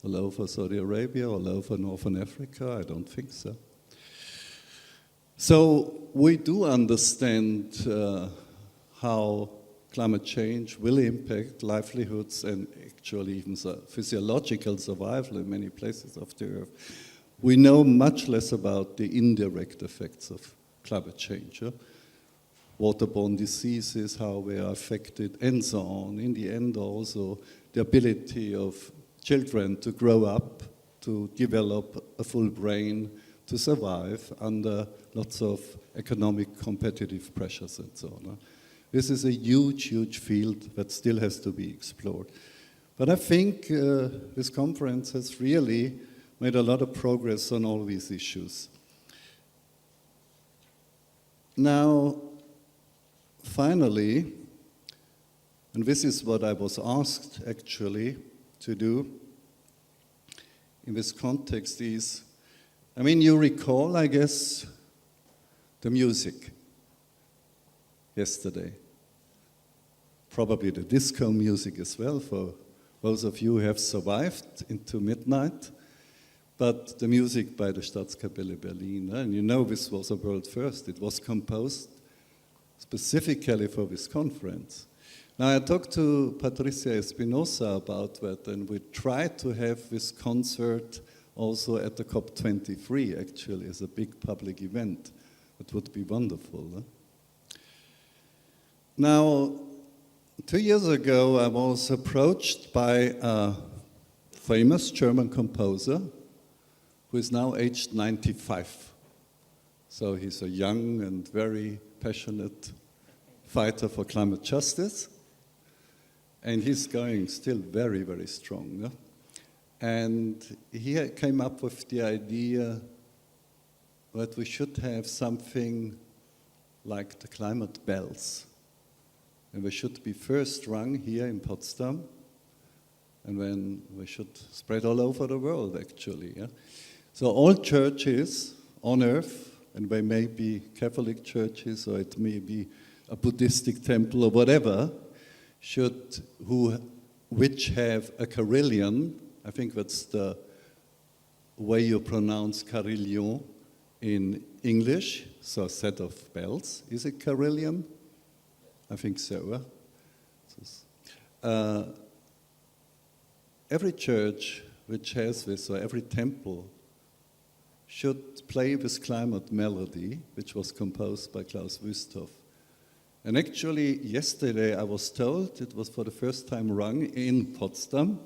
all over Saudi Arabia, all over Northern Africa? I don't think so. So we do understand how climate change will impact livelihoods and actually even physiological survival in many places of the earth. We know much less about the indirect effects of climate change. Waterborne diseases, how they are affected, and so on. In the end, also the ability of children to grow up, to develop a full brain, to survive under lots of economic competitive pressures and so on. This is a huge, huge field that still has to be explored. But I think this conference has really made a lot of progress on all these issues. Now, finally, and this is what I was asked actually to do in this context is, I mean, you recall, I guess, the music yesterday. Probably the disco music as well for those of you who have survived into midnight. But the music by the Staatskapelle Berlin, and you know this was a world first. It was composed specifically for this conference. Now I talked to Patricia Espinosa about that, and we tried to have this concert also at the COP23 actually as a big public event. It would be wonderful. Huh? Now, 2 years ago I was approached by a famous German composer who is now aged 95. So he's a young and very passionate fighter for climate justice. And he's going still very, very strong. Yeah? And he came up with the idea that we should have something like the climate bells. And we should be first rung here in Potsdam, and then we should spread all over the world, actually. Yeah? So all churches on earth, and they may be Catholic churches, or it may be a Buddhistic temple or whatever, which have a carillon, I think that's the way you pronounce Carillon in English, so a set of bells. Is it Carillon? I think so. Every church which has this, or every temple, should play this climate melody, which was composed by Klaus Wüsthof. And actually, yesterday I was told it was for the first time rung in Potsdam,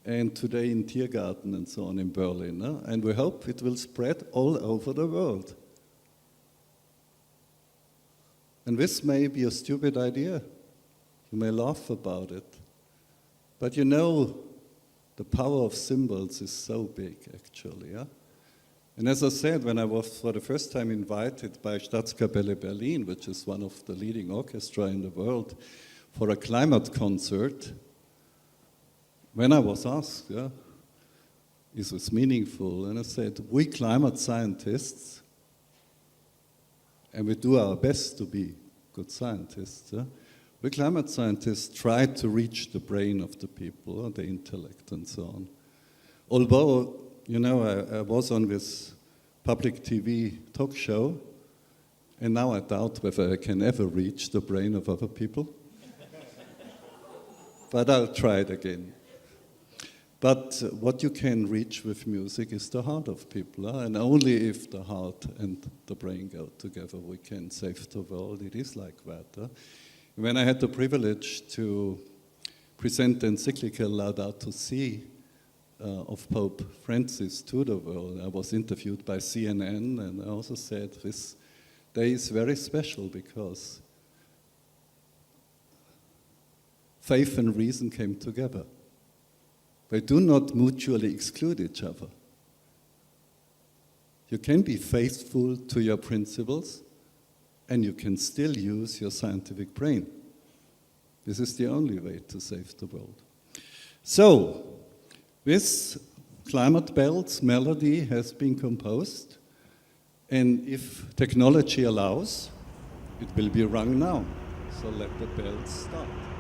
and today in Tiergarten and so on in Berlin. And we hope it will spread all over the world. And this may be a stupid idea. You may laugh about it. But you know, the power of symbols is so big, actually. Yeah? And as I said, when I was for the first time invited by Staatskapelle Berlin, which is one of the leading orchestra in the world, for a climate concert, when I was asked, yeah, is this meaningful? And I said, we climate scientists, and we do our best to be good scientists, yeah, We climate scientists try to reach the brain of the people, the intellect and so on. Although, you know, I was on this public TV talk show, and now I doubt whether I can ever reach the brain of other people. But I'll try it again. But what you can reach with music is the heart of people, and only if the heart and the brain go together we can save the world. It is like that. When I had the privilege to present the encyclical Laudato Si of Pope Francis to the world, I was interviewed by CNN, and I also said this day is very special because faith and reason came together. They do not mutually exclude each other. You can be faithful to your principles, and you can still use your scientific brain. This is the only way to save the world. So, this Climate Bells melody has been composed, and if technology allows, it will be rung now. So let the bells start.